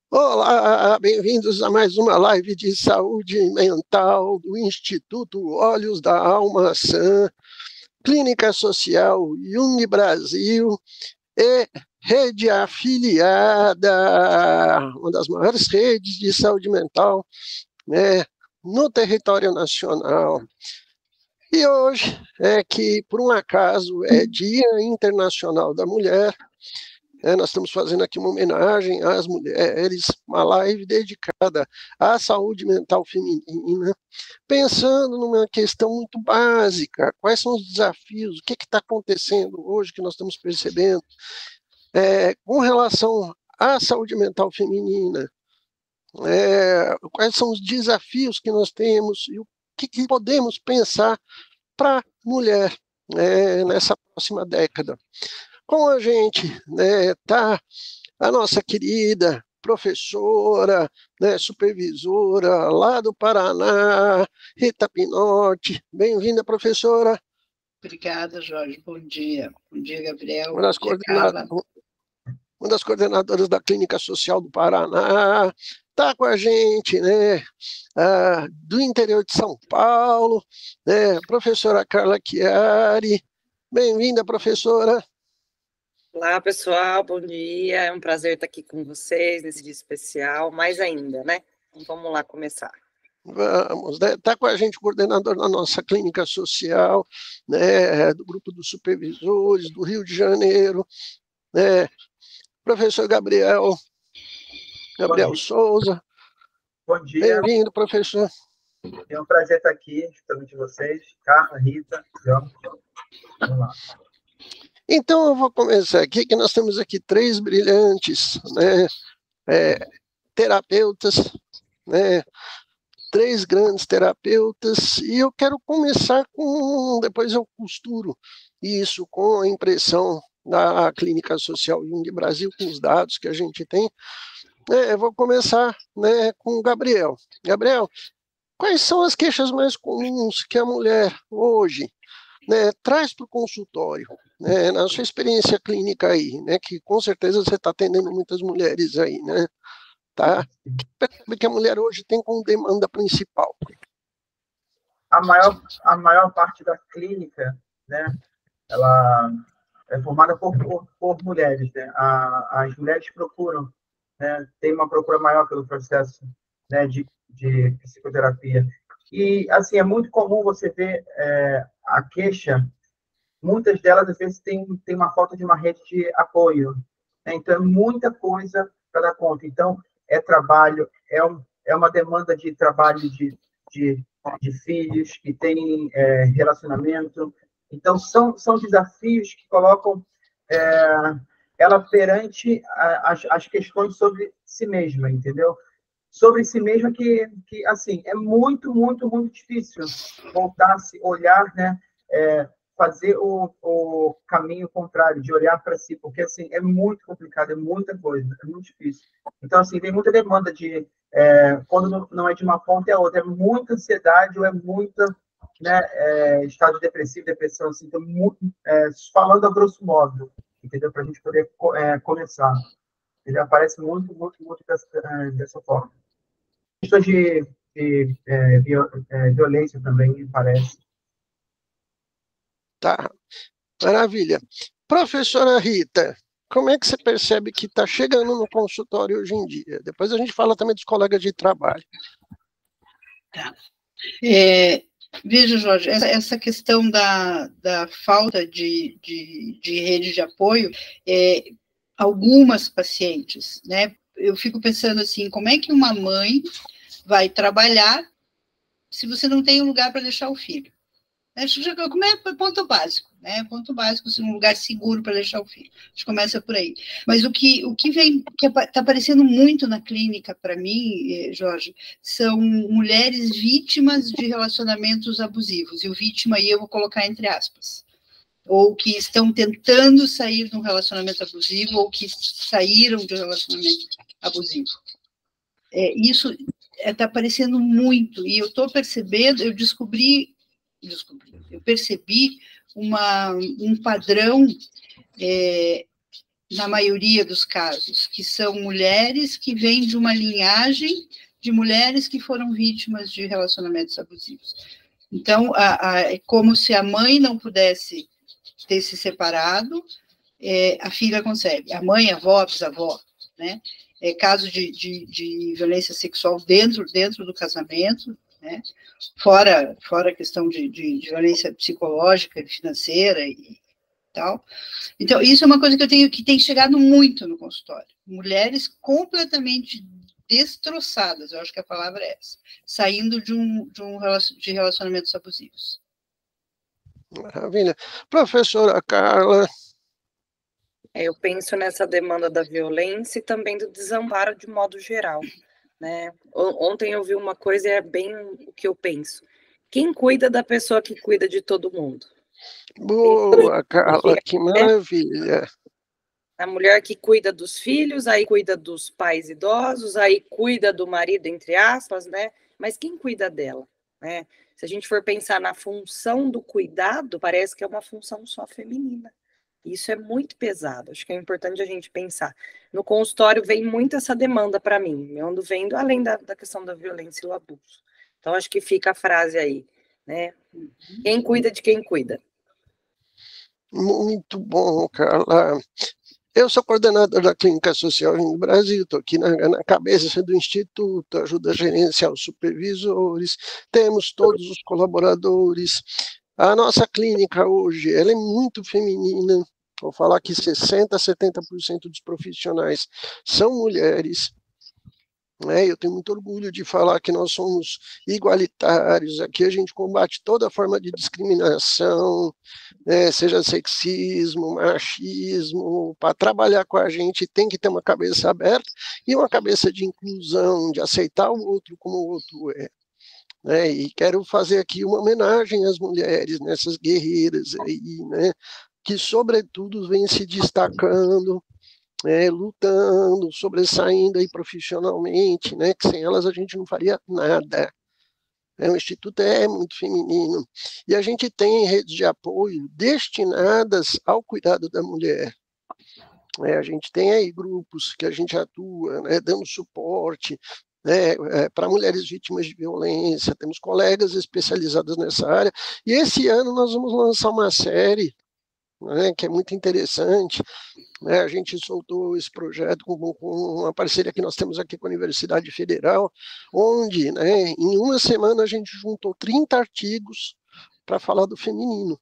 Olá, bem-vindos a mais uma live de saúde mental do Instituto Olhos da Alma Sã, Clínica Social Jung Brasil e rede afiliada, uma das maiores redes de saúde mental, né, no território nacional. E hoje é que, por um acaso, é Dia Internacional da Mulher. Nós estamos fazendo aqui uma homenagem às mulheres, uma live dedicada à saúde mental feminina, pensando numa questão muito básica: quais são os desafios, o que está acontecendo hoje que nós estamos percebendo com relação à saúde mental feminina, quais são os desafios que nós temos e o que podemos pensar para a mulher nessa próxima década. Com a gente está a nossa querida professora, supervisora lá do Paraná, Rita Pinotti. Bem-vinda, professora. Obrigada, Jorge. Bom dia. Bom dia, Gabriel. Uma das coordenadoras da Clínica Social do Paraná. Está com a gente, do interior de São Paulo, professora Carla Chiari. Bem-vinda, professora. Olá, pessoal, bom dia. É um prazer estar aqui com vocês nesse dia especial, mais ainda, né? Então, vamos lá começar. Vamos, está com a gente o coordenador da nossa clínica social, do grupo dos supervisores do Rio de Janeiro, professor Gabriel Souza. Bom dia. Bem-vindo, professor. É um prazer estar aqui, justamente vocês, Carla, Rita, João. Vamos lá. Então, eu vou começar aqui, que nós temos aqui 3 brilhantes terapeutas, 3 grandes terapeutas, e eu quero começar com, depois eu costuro isso com a impressão da Clínica Social Jung Brasil, com os dados que a gente tem. Eu vou começar com o Gabriel. Gabriel, quais são as queixas mais comuns que a mulher hoje traz para o consultório, na sua experiência clínica aí, que com certeza você está atendendo muitas mulheres aí, tá? Que a mulher hoje tem como demanda principal? A maior parte da clínica, ela é formada por mulheres, as mulheres procuram, tem uma procura maior pelo processo, de psicoterapia. E, assim, é muito comum você ver a queixa, muitas delas, às vezes, tem uma falta de uma rede de apoio. Então, é muita coisa para dar conta. Então, é trabalho, é uma demanda de trabalho de filhos que têm relacionamento. Então, são desafios que colocam ela perante as questões sobre si mesma, entendeu? Sobre si mesma que assim, é muito, muito, muito difícil voltar-se, olhar, fazer o caminho contrário, de olhar para si, porque, assim, é muito complicado, é muita coisa, é muito difícil. Então, assim, tem muita demanda de, quando não é de uma ponta, é outra, é muita ansiedade ou é muita, estado depressivo, depressão, assim, então, falando a grosso modo, entendeu? Para a gente poder começar. Ele aparece muito, muito, muito dessa forma. Questões de violência também, parece. Tá, maravilha. Professora Rita, como é que você percebe que está chegando no consultório hoje em dia? Depois a gente fala também dos colegas de trabalho. Tá. Veja, Jorge, essa questão da falta de rede de apoio, algumas pacientes, eu fico pensando assim, como é que uma mãe vai trabalhar se você não tem um lugar para deixar o filho? Como é ponto básico, Ponto básico, um lugar seguro para deixar o filho. A gente começa por aí. Mas o que está aparecendo muito na clínica, para mim, Jorge, são mulheres vítimas de relacionamentos abusivos. E o vítima aí eu vou colocar entre aspas. Ou que estão tentando sair de um relacionamento abusivo, ou que saíram de um relacionamento abusivo. Isso está aparecendo muito. E eu estou percebendo, eu percebi um padrão na maioria dos casos, que são mulheres que vêm de uma linhagem de mulheres que foram vítimas de relacionamentos abusivos. Então, é como se a mãe não pudesse ter se separado, a filha concebe. A mãe, a avó, a bisavó, né? É caso de violência sexual dentro do casamento, né? Fora a questão de violência psicológica, financeira e tal. Então, isso é uma coisa que tem chegado muito no consultório. Mulheres completamente destroçadas, eu acho que a palavra é essa, saindo de relacionamentos abusivos. Maravilha. Professora Carla. Eu penso nessa demanda da violência e também do desamparo de modo geral, né? Ontem eu vi uma coisa e é bem o que eu penso. Quem cuida da pessoa que cuida de todo mundo? Boa, Carla, que maravilha. A mulher que cuida dos filhos, aí cuida dos pais idosos, aí cuida do marido, entre aspas, né? Mas quem cuida dela, né? Se a gente for pensar na função do cuidado, parece que é uma função só feminina. Isso é muito pesado, acho que é importante a gente pensar. No consultório vem muito essa demanda para mim, eu ando vendo, além da questão da violência e do abuso. Então, acho que fica a frase aí, né? Quem cuida de quem cuida. Muito bom, Carla. Eu sou coordenador da Clínica Social no Brasil, estou aqui na cabeça do Instituto, ajuda a gerenciar os supervisores, temos todos os colaboradores. A nossa clínica hoje, ela é muito feminina, vou falar que 60% a 70% dos profissionais são mulheres. Eu tenho muito orgulho de falar que nós somos igualitários, aqui a gente combate toda forma de discriminação, seja sexismo, machismo. Para trabalhar com a gente tem que ter uma cabeça aberta e uma cabeça de inclusão, de aceitar o outro como o outro é. E quero fazer aqui uma homenagem às mulheres, nessas guerreiras aí, né, que sobretudo vêm se destacando, lutando, sobressaindo aí profissionalmente, né, que sem elas a gente não faria nada. O Instituto é muito feminino. E a gente tem redes de apoio destinadas ao cuidado da mulher. A gente tem aí grupos que a gente atua, né, dando suporte, para mulheres vítimas de violência, temos colegas especializados nessa área, e esse ano nós vamos lançar uma série, que é muito interessante. A gente soltou esse projeto com uma parceria que nós temos aqui com a Universidade Federal, onde, em uma semana, a gente juntou 30 artigos para falar do feminino.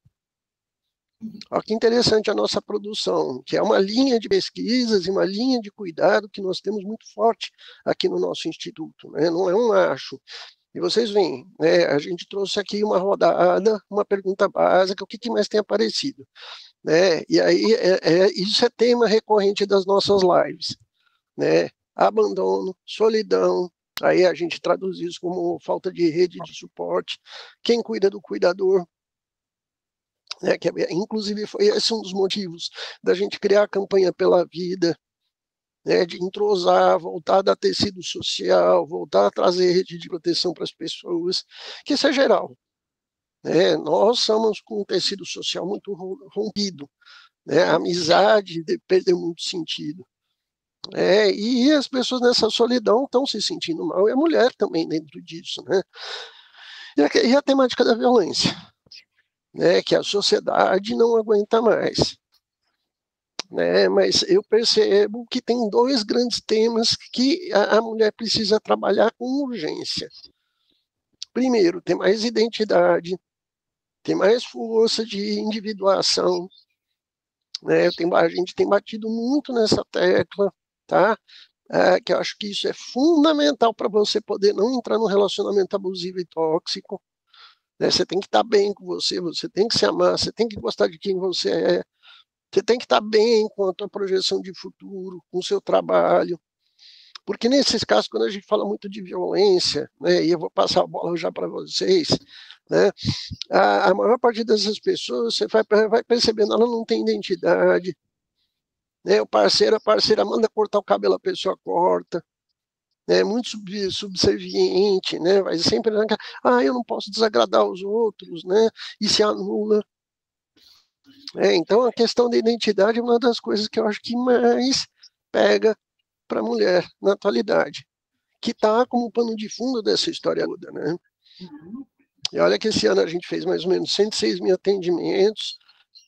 Olha que interessante a nossa produção, que é uma linha de pesquisas e uma linha de cuidado que nós temos muito forte aqui no nosso instituto, não é um acho. E vocês veem, a gente trouxe aqui uma rodada, uma pergunta básica, o que mais tem aparecido? E aí, isso é tema recorrente das nossas lives. Abandono, solidão, aí a gente traduz isso como falta de rede de suporte, quem cuida do cuidador, que inclusive foi esse um dos motivos da gente criar a campanha Pela Vida, de entrosar, voltar a dar tecido social, voltar a trazer rede de proteção para as pessoas, que isso é geral. Nós somos com um tecido social muito rompido, a amizade perdeu muito sentido. E as pessoas nessa solidão estão se sentindo mal, e a mulher também dentro disso. E a temática da violência, que a sociedade não aguenta mais. Mas eu percebo que tem dois grandes temas que a mulher precisa trabalhar com urgência. Primeiro, ter mais identidade, ter mais força de individuação. A gente tem batido muito nessa tecla, tá? Que eu acho que isso é fundamental para você poder não entrar num relacionamento abusivo e tóxico. Você tem que estar bem com você tem que se amar, você tem que gostar de quem você é, você tem que estar bem com a tua projeção de futuro, com o seu trabalho. Porque nesses casos, quando a gente fala muito de violência, e eu vou passar a bola já para vocês, a maior parte dessas pessoas, você vai percebendo, ela não tem identidade, o parceiro, a parceira manda cortar o cabelo, a pessoa corta, muito subserviente, vai sempre, eu não posso desagradar os outros, e se anula. Então, a questão da identidade é uma das coisas que eu acho que mais pega para a mulher na atualidade, que está como pano de fundo dessa história toda, né? E olha que esse ano a gente fez mais ou menos 106 mil atendimentos,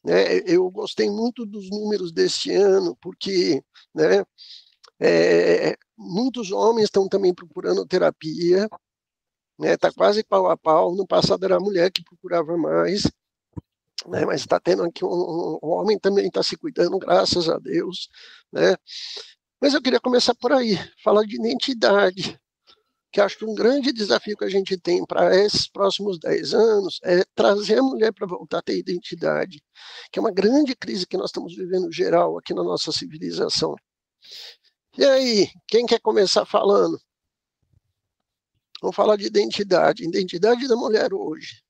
né? Eu gostei muito dos números desse ano, porque, né, muitos homens estão também procurando terapia, né? Está quase pau a pau. No passado era a mulher que procurava mais, né? Mas está tendo aqui o homem também está se cuidando, graças a Deus, né? Mas eu queria começar por aí, falar de identidade, que acho que um grande desafio que a gente tem para esses próximos 10 anos é trazer a mulher para voltar a ter identidade, que é uma grande crise que nós estamos vivendo geral aqui na nossa civilização. E aí, quem quer começar falando? Vamos falar de identidade da mulher hoje.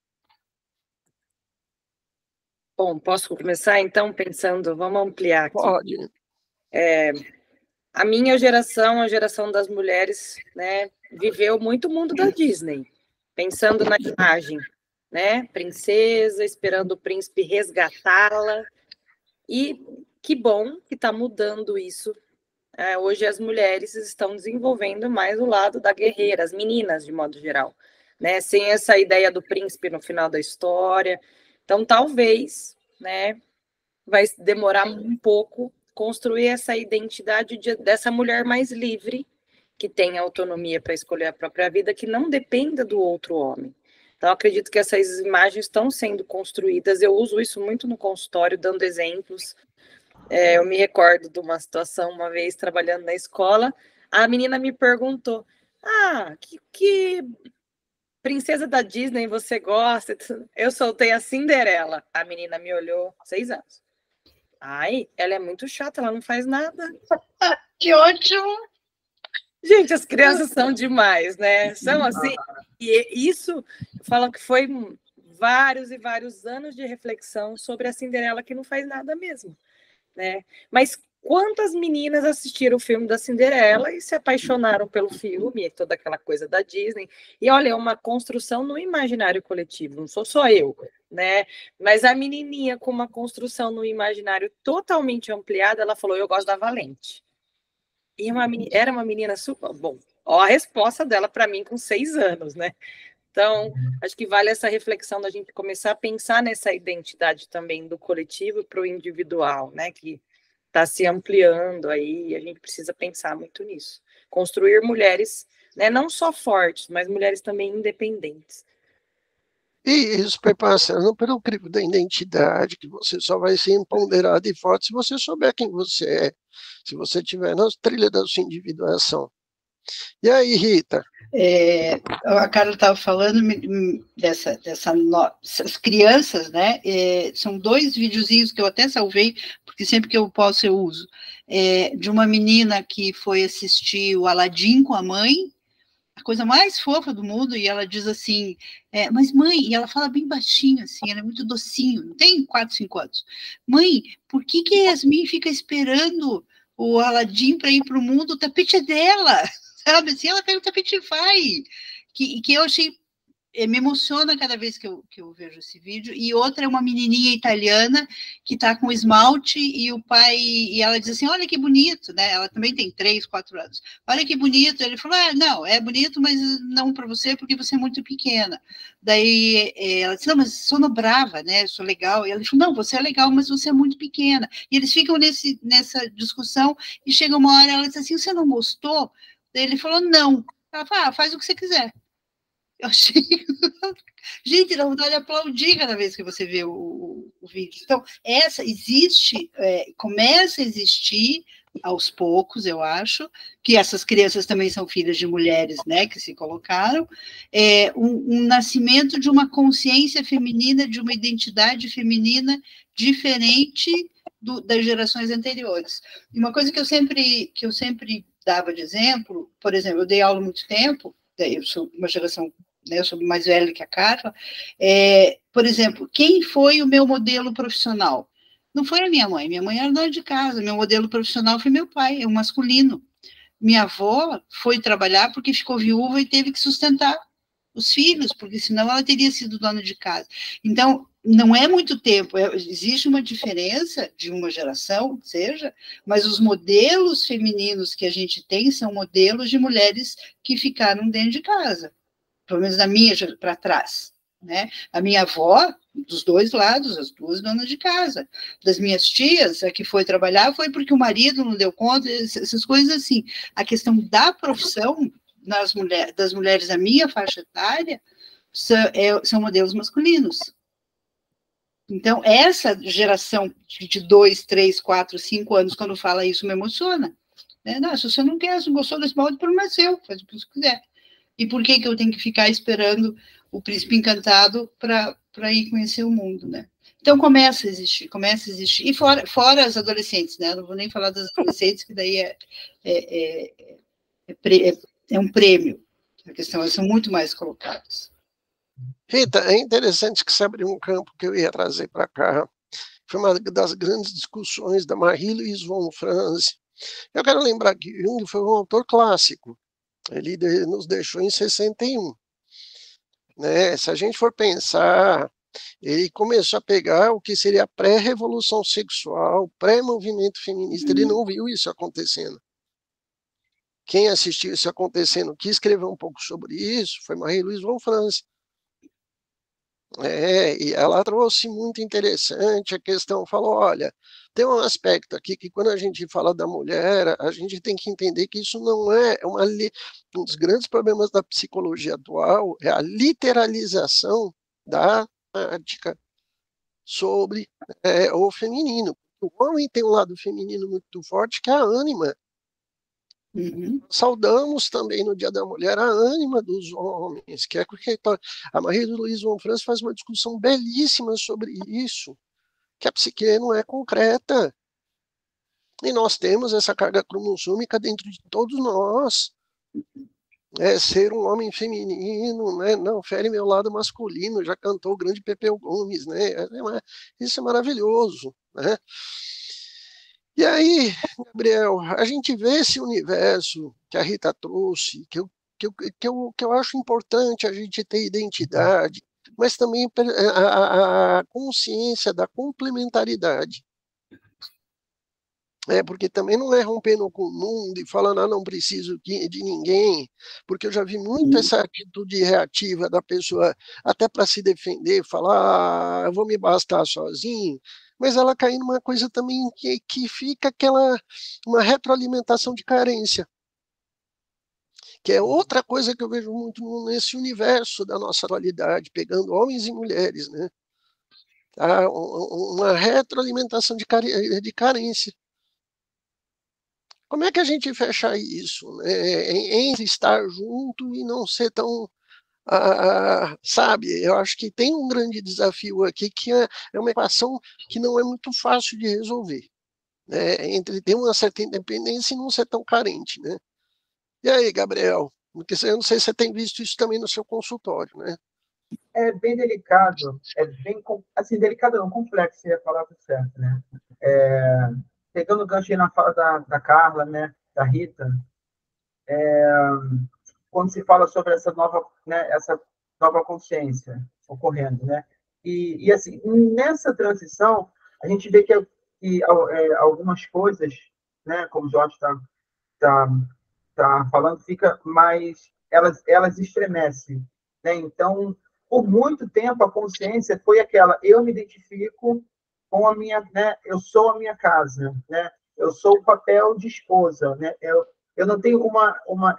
Bom, posso começar então pensando, vamos ampliar aqui. Pode. A minha geração, a geração das mulheres, né, viveu muito o mundo da Disney, pensando na imagem, né, princesa, esperando o príncipe resgatá-la, e que bom que está mudando isso. Hoje as mulheres estão desenvolvendo mais o lado da guerreira, as meninas de modo geral, né, sem essa ideia do príncipe no final da história. Então talvez, né, vai demorar um pouco construir essa identidade dessa mulher mais livre, que tem autonomia para escolher a própria vida, que não dependa do outro homem. Então, acredito que essas imagens estão sendo construídas. Eu uso isso muito no consultório, dando exemplos. Eu me recordo de uma situação, uma vez, trabalhando na escola, a menina me perguntou, que princesa da Disney você gosta? Eu soltei a Cinderela. A menina me olhou, 6 anos. Ai, ela é muito chata, ela não faz nada. Que ótimo! Gente, as crianças são demais, né? São assim. E isso, falam que foi vários e vários anos de reflexão sobre a Cinderela que não faz nada mesmo, né? Mas quantas meninas assistiram o filme da Cinderela e se apaixonaram pelo filme, toda aquela coisa da Disney? E olha, é uma construção no imaginário coletivo, não sou só eu, né? Mas a menininha com uma construção no imaginário totalmente ampliada, ela falou, eu gosto da Valente. E era uma menina super... Bom, ó a resposta dela para mim com 6 anos, né? Então, acho que vale essa reflexão da gente começar a pensar nessa identidade também do coletivo para o individual, né? Que está se ampliando aí, e a gente precisa pensar muito nisso. Construir mulheres, né, não só fortes, mas mulheres também independentes. E isso vai passando pelo crivo da identidade, que você só vai ser empoderado e forte se você souber quem você é, se você estiver na trilha da sua individuação. E aí, Rita? A Carla estava falando dessas crianças, né? São 2 videozinhos que eu até salvei, porque sempre que eu posso eu uso. De uma menina que foi assistir o Aladim com a mãe, a coisa mais fofa do mundo, e ela diz assim, mas mãe, e ela fala bem baixinho, assim, ela é muito docinho, não tem 4, 5 anos. Mãe, por que Yasmin fica esperando o Aladim para ir para o mundo? O tapete é dela, sabe? Assim, ela pega o tapete e vai. Que eu achei... me emociona cada vez que eu vejo esse vídeo. E outra é uma menininha italiana que está com esmalte e o pai, e ela diz assim, olha que bonito, né? Ela também tem 3, 4 anos. Olha que bonito. Ele falou, não, é bonito, mas não para você, porque você é muito pequena. Daí ela disse, não, mas sonobrava, né? Eu sou legal. E ela falou, não, você é legal, mas você é muito pequena. E eles ficam nessa discussão e chega uma hora, ela diz assim, você não gostou? Daí ele falou, não. Ela falou, faz o que você quiser. Eu achei... Gente, dá vontade de aplaudir cada vez que você vê o vídeo. Então, começa a existir aos poucos, eu acho, que essas crianças também são filhas de mulheres, né, que se colocaram, um nascimento de uma consciência feminina, de uma identidade feminina diferente das gerações anteriores. E uma coisa que eu sempre dava de exemplo, por exemplo, eu dei aula há muito tempo, eu sou uma geração, né, eu sou mais velha que a Carla, por exemplo, quem foi o meu modelo profissional? Não foi a minha mãe era dona de casa, meu modelo profissional foi meu pai, é um masculino. Minha avó foi trabalhar porque ficou viúva e teve que sustentar os filhos, porque senão ela teria sido dona de casa. Então, não é muito tempo, existe uma diferença de uma geração, seja, mas os modelos femininos que a gente tem são modelos de mulheres que ficaram dentro de casa, pelo menos na minha para trás, né? A minha avó, dos dois lados, as duas donas de casa. Das minhas tias, a que foi trabalhar foi porque o marido não deu conta, essas coisas assim. A questão da profissão das mulheres da minha faixa etária são modelos masculinos. Então, essa geração de 2, 3, 4, 5 anos, quando fala isso, me emociona. Né? Não, se você não quer, se não gostou desse molde, problema é seu, faz o que você quiser. E por que eu tenho que ficar esperando o príncipe encantado para ir conhecer o mundo, né? Então, começa a existir. E fora as adolescentes, né? Não vou nem falar das adolescentes, que daí é um prêmio. A questão, elas são muito mais colocadas. Rita, é interessante que você abriu um campo que eu ia trazer para cá. Foi uma das grandes discussões da Marie-Louise von Franz. Eu quero lembrar que Jung foi um autor clássico. Ele nos deixou em 61. Né? Se a gente for pensar, ele começou a pegar o que seria a pré-revolução sexual, pré-movimento feminista. Ele não viu isso acontecendo. Quem assistiu isso acontecendo, que escreveu um pouco sobre isso, foi Marie-Louise von Franz. E ela trouxe muito interessante a questão, falou, olha, tem um aspecto aqui que quando a gente fala da mulher, a gente tem que entender que isso não é um dos grandes problemas da psicologia atual, é a literalização da prática sobre o feminino. O homem tem um lado feminino muito forte, que é a ânima. Uhum. Saudamos também no Dia da Mulher a ânima dos homens, que é porque a Marie-Louise von Franz faz uma discussão belíssima sobre isso, que a psique não é concreta. E nós temos essa carga cromossômica dentro de todos nós. Ser um homem feminino, né? Não fere meu lado masculino, já cantou o grande Pepeu Gomes, né? Isso é maravilhoso, né? E aí, Gabriel, a gente vê esse universo que a Rita trouxe, que eu acho importante a gente ter identidade, mas também a consciência da complementaridade. Porque também não é rompendo com o mundo e falando, não preciso de ninguém, porque eu já vi muito essa atitude reativa da pessoa, até para se defender, falar, eu vou me bastar sozinho, mas ela cai numa coisa também que fica uma retroalimentação de carência, que é outra coisa que eu vejo muito nesse universo da nossa atualidade, pegando homens e mulheres, né? Uma retroalimentação de carência. Como é que a gente fecha isso, né? Entre estar junto e não ser tão... sabe, eu acho que tem um grande desafio aqui, que é uma equação que não é muito fácil de resolver, né? Entre ter uma certa independência e não ser tão carente, né? E aí, Gabriel? Porque eu não sei se você tem visto isso também no seu consultório, né? É bem delicado, assim, delicado não, complexo, você ia falar certo, né? Pegando o gancho aí na fala da Carla, né, da Rita, quando se fala sobre essa nova consciência ocorrendo, né? E assim, nessa transição, a gente vê que algumas coisas, né, como o Jorge tá falando, fica mais, elas estremecem, né? Então, por muito tempo, a consciência foi aquela, eu me identifico com a minha, né? Eu sou a minha casa, né? Eu sou o papel de esposa, né? Eu não tenho uma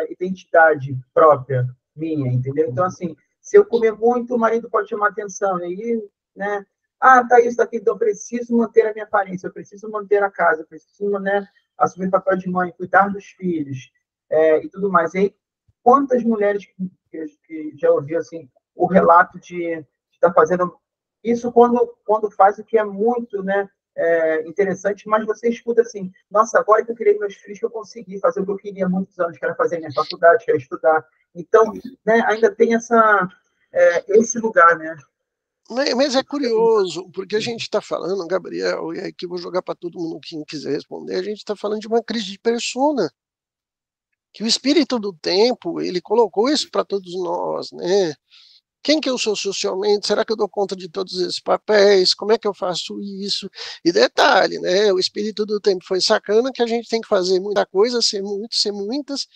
identidade própria minha, entendeu? Então, assim, se eu comer muito, o marido pode chamar atenção, e aí, né? Tá isso aqui, então eu preciso manter a minha aparência, eu preciso manter a casa, eu preciso, né, assumir o papel de mãe, cuidar dos filhos, e tudo mais. E aí, quantas mulheres que já ouviu, assim, o relato de estar fazendo isso quando faz o que é muito, né, interessante, mas você escuta assim, nossa, agora que eu criei meus filhos, que eu consegui fazer o que eu queria há muitos anos, que era fazer minha faculdade, que era estudar. Então, né, ainda tem esse lugar, né? Mas é curioso, porque a gente está falando, Gabriel, e aí que eu vou jogar para todo mundo que quiser responder, a gente está falando de uma crise de persona, que o espírito do tempo, ele colocou isso para todos nós, né? Quem que eu sou socialmente? Será que eu dou conta de todos esses papéis? Como é que eu faço isso? E detalhe, né? O espírito do tempo foi sacana que a gente tem que fazer muita coisa, ser muito, ser muitas,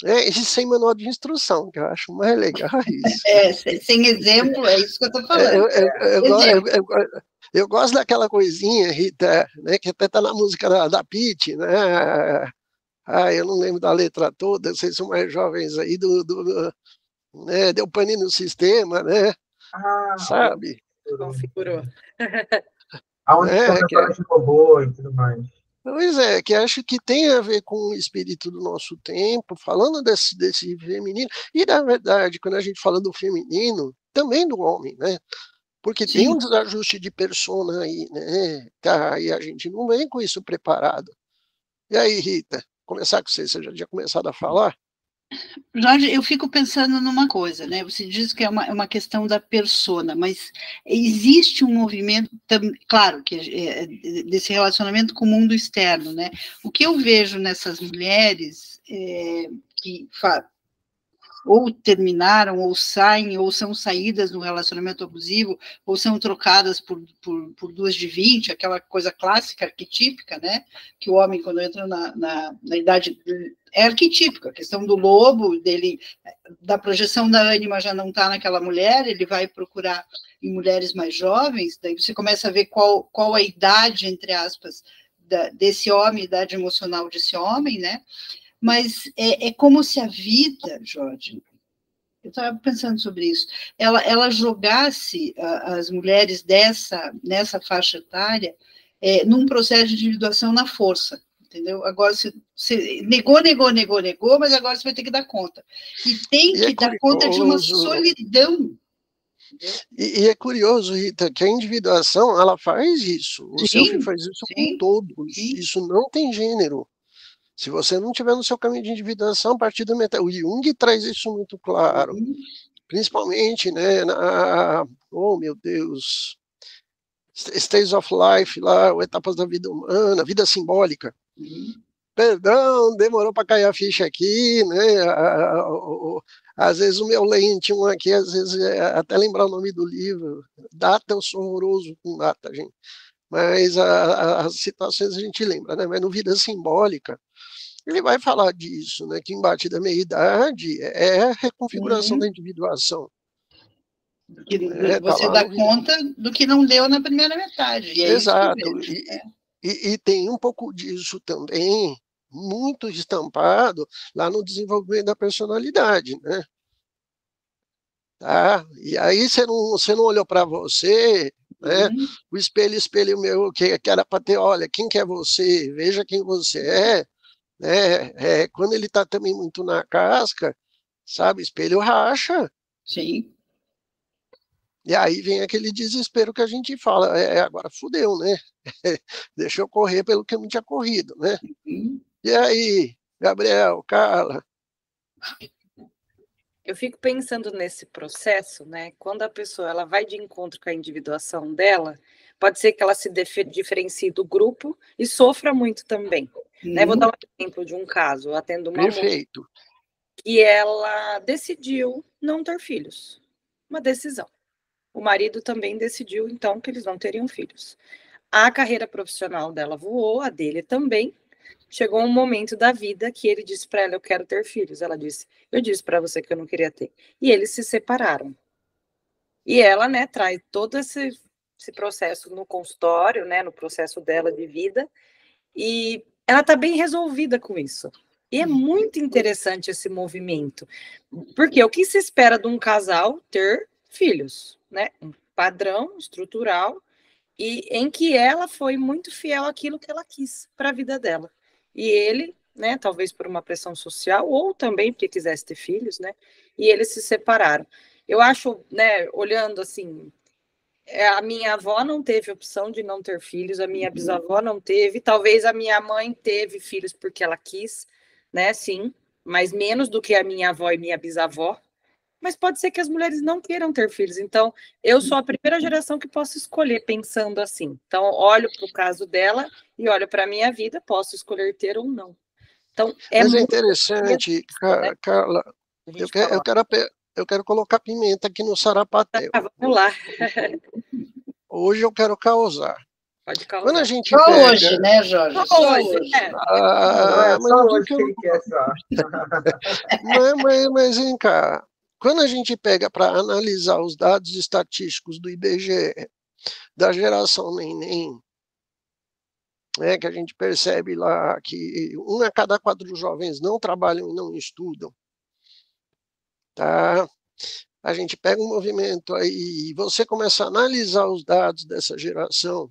e sem manual de instrução, que eu acho mais legal isso. Sem exemplo, é isso que eu estou É, falando. eu gosto daquela coisinha, Rita, né, que até está na música da Pitty, né? Eu não lembro da letra toda, vocês são mais jovens aí, né, deu pane no sistema, né? Sabe? Configurou. Aonde estão de robô e tudo mais. Pois é, que acho que tem a ver com o espírito do nosso tempo, falando desse feminino, e na verdade, quando a gente fala do feminino, também do homem, né? Porque Sim. tem um desajuste de persona aí, né? Tá, e a gente não vem com isso preparado. E aí, Rita, começar com você já tinha começado a falar? Jorge, eu fico pensando numa coisa, né? Você diz que é uma questão da persona, mas existe um movimento, claro, que desse relacionamento com o mundo externo, né? O que eu vejo nessas mulheres que ou terminaram, ou saem, ou são saídas do relacionamento abusivo, ou são trocadas por duas de 20, aquela coisa clássica, arquetípica, né? Que o homem, quando entra na idade, é arquetípica, a questão do lobo, da projeção da ânima já não está naquela mulher, ele vai procurar em mulheres mais jovens, daí você começa a ver qual a idade, entre aspas, desse homem, idade emocional desse homem, né? Mas é como se a vida, Jorge, eu estava pensando sobre isso, ela jogasse as mulheres nessa faixa etária num processo de individuação na força, entendeu? Agora você negou, mas agora você vai ter que dar conta. E tem que dar conta de uma solidão. E é curioso, Rita, que a individuação, ela faz isso. O selfie faz isso com todos. Sim. Isso não tem gênero. Se você não tiver no seu caminho de individuação, a partir do o Jung traz isso muito claro, principalmente, né, oh meu Deus, Stages of Life, lá, etapas da vida humana, vida simbólica. Perdão, demorou para cair a ficha aqui, né? Às vezes o meu lentinho aqui, às vezes até lembrar o nome do livro, data eu sou horroroso com data, gente. Mas as situações a gente lembra, né? Mas no Vida Simbólica, ele vai falar disso, né? Que embate da meia-idade é a reconfiguração da individuação. Você dá conta do que não deu na primeira metade. E é exato. Isso e tem um pouco disso também, muito estampado lá no desenvolvimento da personalidade, né? Tá? E aí você não olhou para você, né? O espelho meu, que era para ter, olha, quem que é você? Veja quem você é. Quando ele está também muito na casca, sabe, espelho racha. Sim. E aí vem aquele desespero que a gente fala, agora fudeu, né? Deixa eu correr pelo que eu não tinha corrido, né? E aí, Gabriel, Carla? Eu fico pensando nesse processo, né? Quando a pessoa ela vai de encontro com a individuação dela, pode ser que ela se diferencie do grupo e sofra muito também. Né? Vou dar um exemplo de um caso. Eu atendo uma mulher que ela decidiu não ter filhos. Uma decisão. O marido também decidiu, então, que eles não teriam filhos. A carreira profissional dela voou, a dele também. Chegou um momento da vida que ele disse para ela, eu quero ter filhos. Ela disse, eu disse para você que eu não queria ter. E eles se separaram. E ela, né, traz todo esse processo no consultório, né, no processo dela de vida. E ela está bem resolvida com isso. E é muito interessante esse movimento. Porque o que se espera de um casal ter filhos, né? Um padrão estrutural e em que ela foi muito fiel àquilo que ela quis para a vida dela. E ele, né, talvez por uma pressão social ou também porque quisesse ter filhos, né? E eles se separaram. Eu acho, né, olhando assim, a minha avó não teve opção de não ter filhos, a minha bisavó não teve, talvez a minha mãe teve filhos porque ela quis, né, sim, mas menos do que a minha avó e minha bisavó. Mas pode ser que as mulheres não queiram ter filhos. Então, eu sou a primeira geração que posso escolher pensando assim. Então, olho para o caso dela e olho para a minha vida, posso escolher ter ou não. Então, Mas é interessante, Carla, eu quero colocar pimenta aqui no sarapatel. Vamos lá. Hoje eu quero causar. Pode causar. Quando a gente Só pega... hoje, né, Jorge? Só hoje. Ah, mas só não digo hoje que que ele quer só. Mas vem cá, quando a gente pega para analisar os dados estatísticos do IBGE, da geração neném, que a gente percebe lá que 1 a cada 4 jovens não trabalham e não estudam, tá? A gente pega um movimento aí e você começa a analisar os dados dessa geração,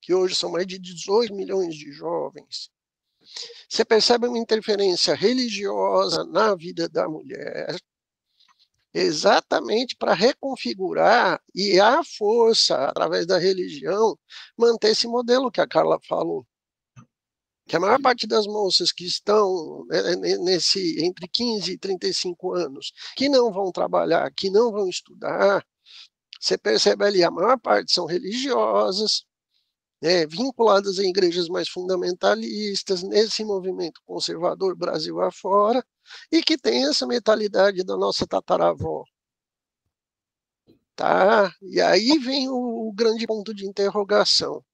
que hoje são mais de 18 milhões de jovens, você percebe uma interferência religiosa na vida da mulher, exatamente para reconfigurar e à força, através da religião, manter esse modelo que a Carla falou. Que a maior parte das moças que estão entre 15 e 35 anos, que não vão trabalhar, que não vão estudar, você percebe ali, a maior parte são religiosas, vinculadas a igrejas mais fundamentalistas, nesse movimento conservador Brasil afora, e que tem essa mentalidade da nossa tataravó. Tá? E aí vem o grande ponto de interrogação.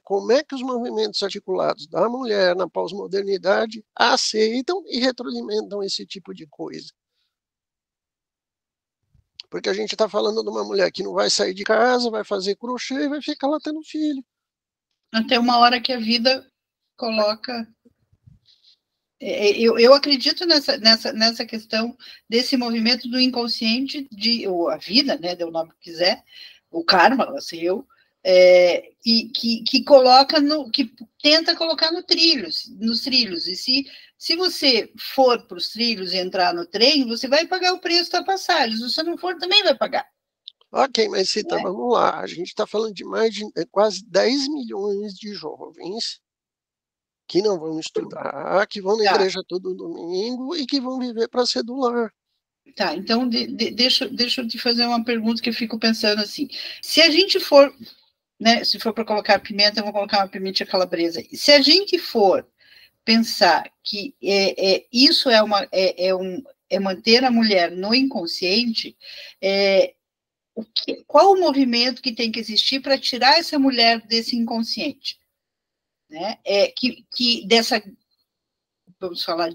Como é que os movimentos articulados da mulher na pós-modernidade aceitam e retroalimentam esse tipo de coisa? Porque a gente está falando de uma mulher que não vai sair de casa, vai fazer crochê e vai ficar lá tendo filho. Até uma hora que a vida coloca... Eu acredito nessa questão desse movimento do inconsciente, ou a vida, né, dê o nome que quiser, o karma, assim, que coloca que tenta colocar nos trilhos. E se você for para os trilhos e entrar no trem, você vai pagar o preço da passagem. Se você não for, também vai pagar. Ok, mas Cita, vamos lá. A gente está falando de mais de quase 10 milhões de jovens que não vão estudar, que vão na igreja todo domingo e que vão viver para cedular. Tá, então deixa eu te fazer uma pergunta que eu fico pensando assim. Se a gente for, né, se for para colocar pimenta, eu vou colocar uma pimenta calabresa. Se a gente for pensar que isso é manter a mulher no inconsciente, qual o movimento que tem que existir para tirar essa mulher desse inconsciente? Né? Vamos falar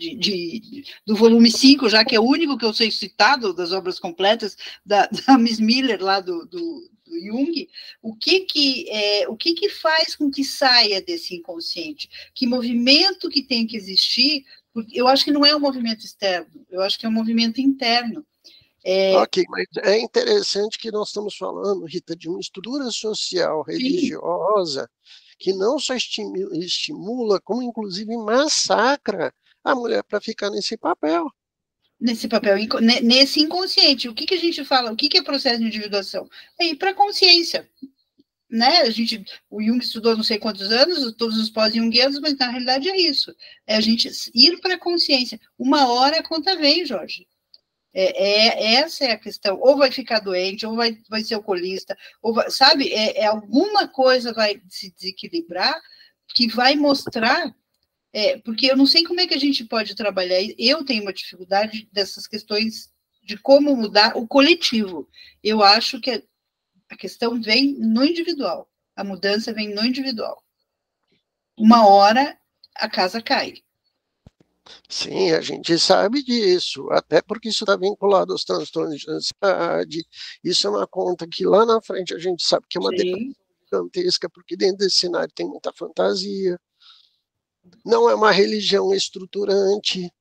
do volume 5, já que é o único que eu sei citado das obras completas da Miss Miller, lá do Jung, o que faz com que saia desse inconsciente? Que movimento que tem que existir? Porque eu acho que não é um movimento externo, eu acho que é um movimento interno. Ok, mas é interessante que nós estamos falando, Rita, de uma estrutura social religiosa que não só estimula, como inclusive massacra a mulher para ficar nesse papel. Nesse papel, nesse inconsciente. O que a gente fala? O que é processo de individuação? É ir para a consciência. Né? O Jung estudou não sei quantos anos, todos os pós-junguianos, mas na realidade é isso. É a gente ir para a consciência. Uma hora a conta vem, Jorge. Essa é a questão. Ou vai ficar doente, ou vai ser alcoolista, ou sabe? Alguma coisa vai se desequilibrar que vai mostrar. Porque eu não sei como é que a gente pode trabalhar. Eu tenho uma dificuldade dessas questões de como mudar o coletivo. Eu acho que a questão vem no individual. A mudança vem no individual. Uma hora a casa cai. Sim, a gente sabe disso, até porque isso está vinculado aos transtornos de ansiedade. Isso é uma conta que lá na frente a gente sabe que é uma depressão gigantesca, porque dentro desse cenário tem muita fantasia. Não é uma religião estruturante.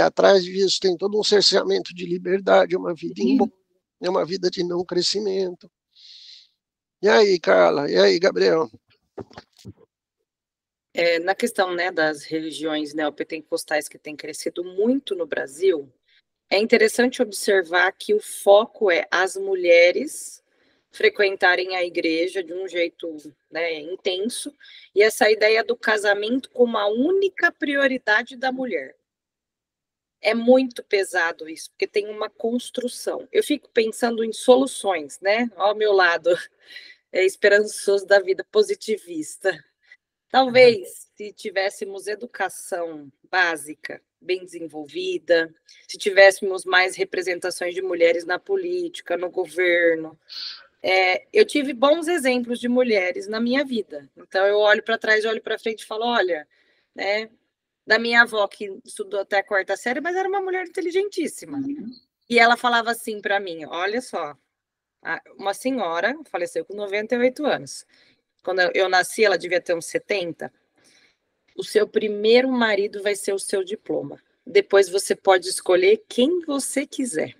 Atrás disso tem todo um cerceamento de liberdade, uma vida é uma vida de não crescimento. E aí, Carla? E aí, Gabriel? Na questão, né, das religiões neopentecostais que têm crescido muito no Brasil, é interessante observar que o foco é as mulheres frequentarem a igreja de um jeito, né, intenso, e essa ideia do casamento como a única prioridade da mulher. É muito pesado isso, porque tem uma construção. Eu fico pensando em soluções, né? Ao meu lado esperançoso da vida, positivista. Talvez, se tivéssemos educação básica, bem desenvolvida, se tivéssemos mais representações de mulheres na política, no governo. Eu tive bons exemplos de mulheres na minha vida. Então, eu olho para trás, olho para frente e falo, olha, né, da minha avó, que estudou até a 4ª série, mas era uma mulher inteligentíssima. E ela falava assim para mim, olha só, uma senhora faleceu com 98 anos. Quando eu nasci, ela devia ter uns 70. O seu primeiro marido vai ser o seu diploma. Depois você pode escolher quem você quiser.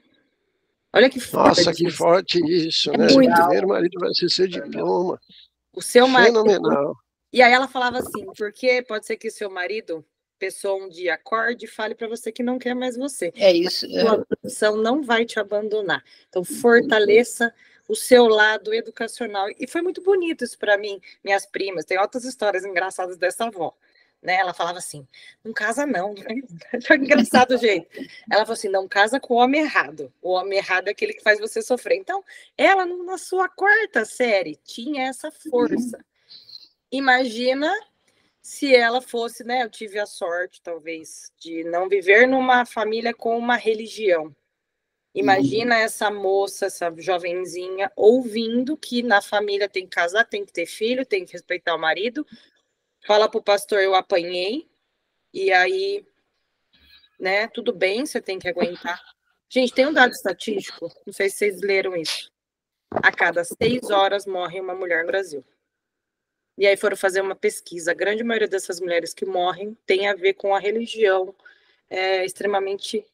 Olha que forte. Nossa, que forte isso, né? Muito. O primeiro marido vai ser seu diploma. O seu marido. Fenomenal. E aí ela falava assim, porque pode ser que seu marido, pessoa um dia acorde e fale para você que não quer mais você. É isso. A sua profissão não vai te abandonar. Então, fortaleça o seu lado educacional. E foi muito bonito isso para mim, minhas primas. Tem outras histórias engraçadas dessa avó. Né? Ela falava assim, não casa não. Foi engraçado o jeito. Ela falou assim, não casa com o homem errado. O homem errado é aquele que faz você sofrer. Então, ela, na sua 4ª série, tinha essa força. Imagina se ela fosse, né? Eu tive a sorte, talvez, de não viver numa família com uma religião. Imagina essa moça, essa jovenzinha, ouvindo que na família tem que casar, tem que ter filho, tem que respeitar o marido. Fala para o pastor, eu apanhei, e aí, né, tudo bem, você tem que aguentar. Gente, tem um dado estatístico, não sei se vocês leram isso. A cada 6 horas morre uma mulher no Brasil. E aí foram fazer uma pesquisa. A grande maioria dessas mulheres que morrem tem a ver com a religião extremamente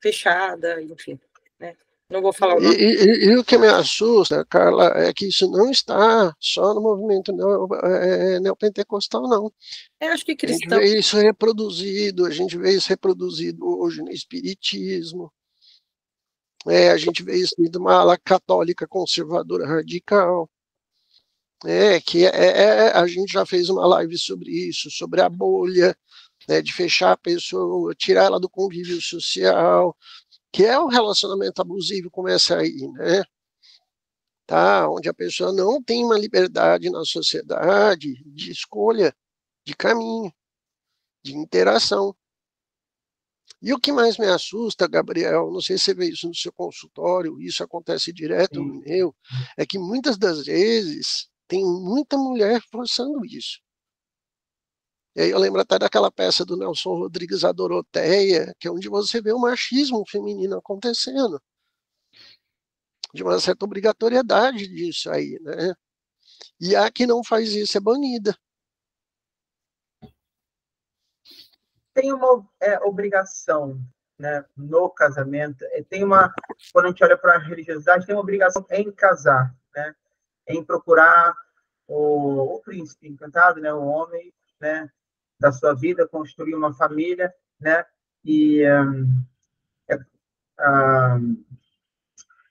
fechada, enfim, né? Não vou falar o nome. E o que me assusta, Carla, é que isso não está só no movimento neopentecostal, não. Eu acho que cristão... A gente vê isso reproduzido hoje no espiritismo. A gente vê isso de uma ala católica conservadora radical. A gente já fez uma live sobre isso, sobre a bolha, né, de fechar a pessoa, tirar ela do convívio social, que é o relacionamento abusivo, começa aí, né? Tá? Onde a pessoa não tem uma liberdade na sociedade de escolha, de caminho, de interação. E o que mais me assusta, Gabriel, não sei se você vê isso no seu consultório, isso acontece direto no meu, é que muitas das vezes tem muita mulher forçando isso. E aí eu lembro até daquela peça do Nelson Rodrigues, A Doroteia, que é onde você vê o machismo feminino acontecendo. De uma certa obrigatoriedade disso aí, né? E a que não faz isso é banida. Tem uma obrigação, né, no casamento. Quando a gente olha para a religiosidade, tem uma obrigação em casar, né? Em procurar o príncipe encantado, né, o homem, né, da sua vida, construir uma família, né? E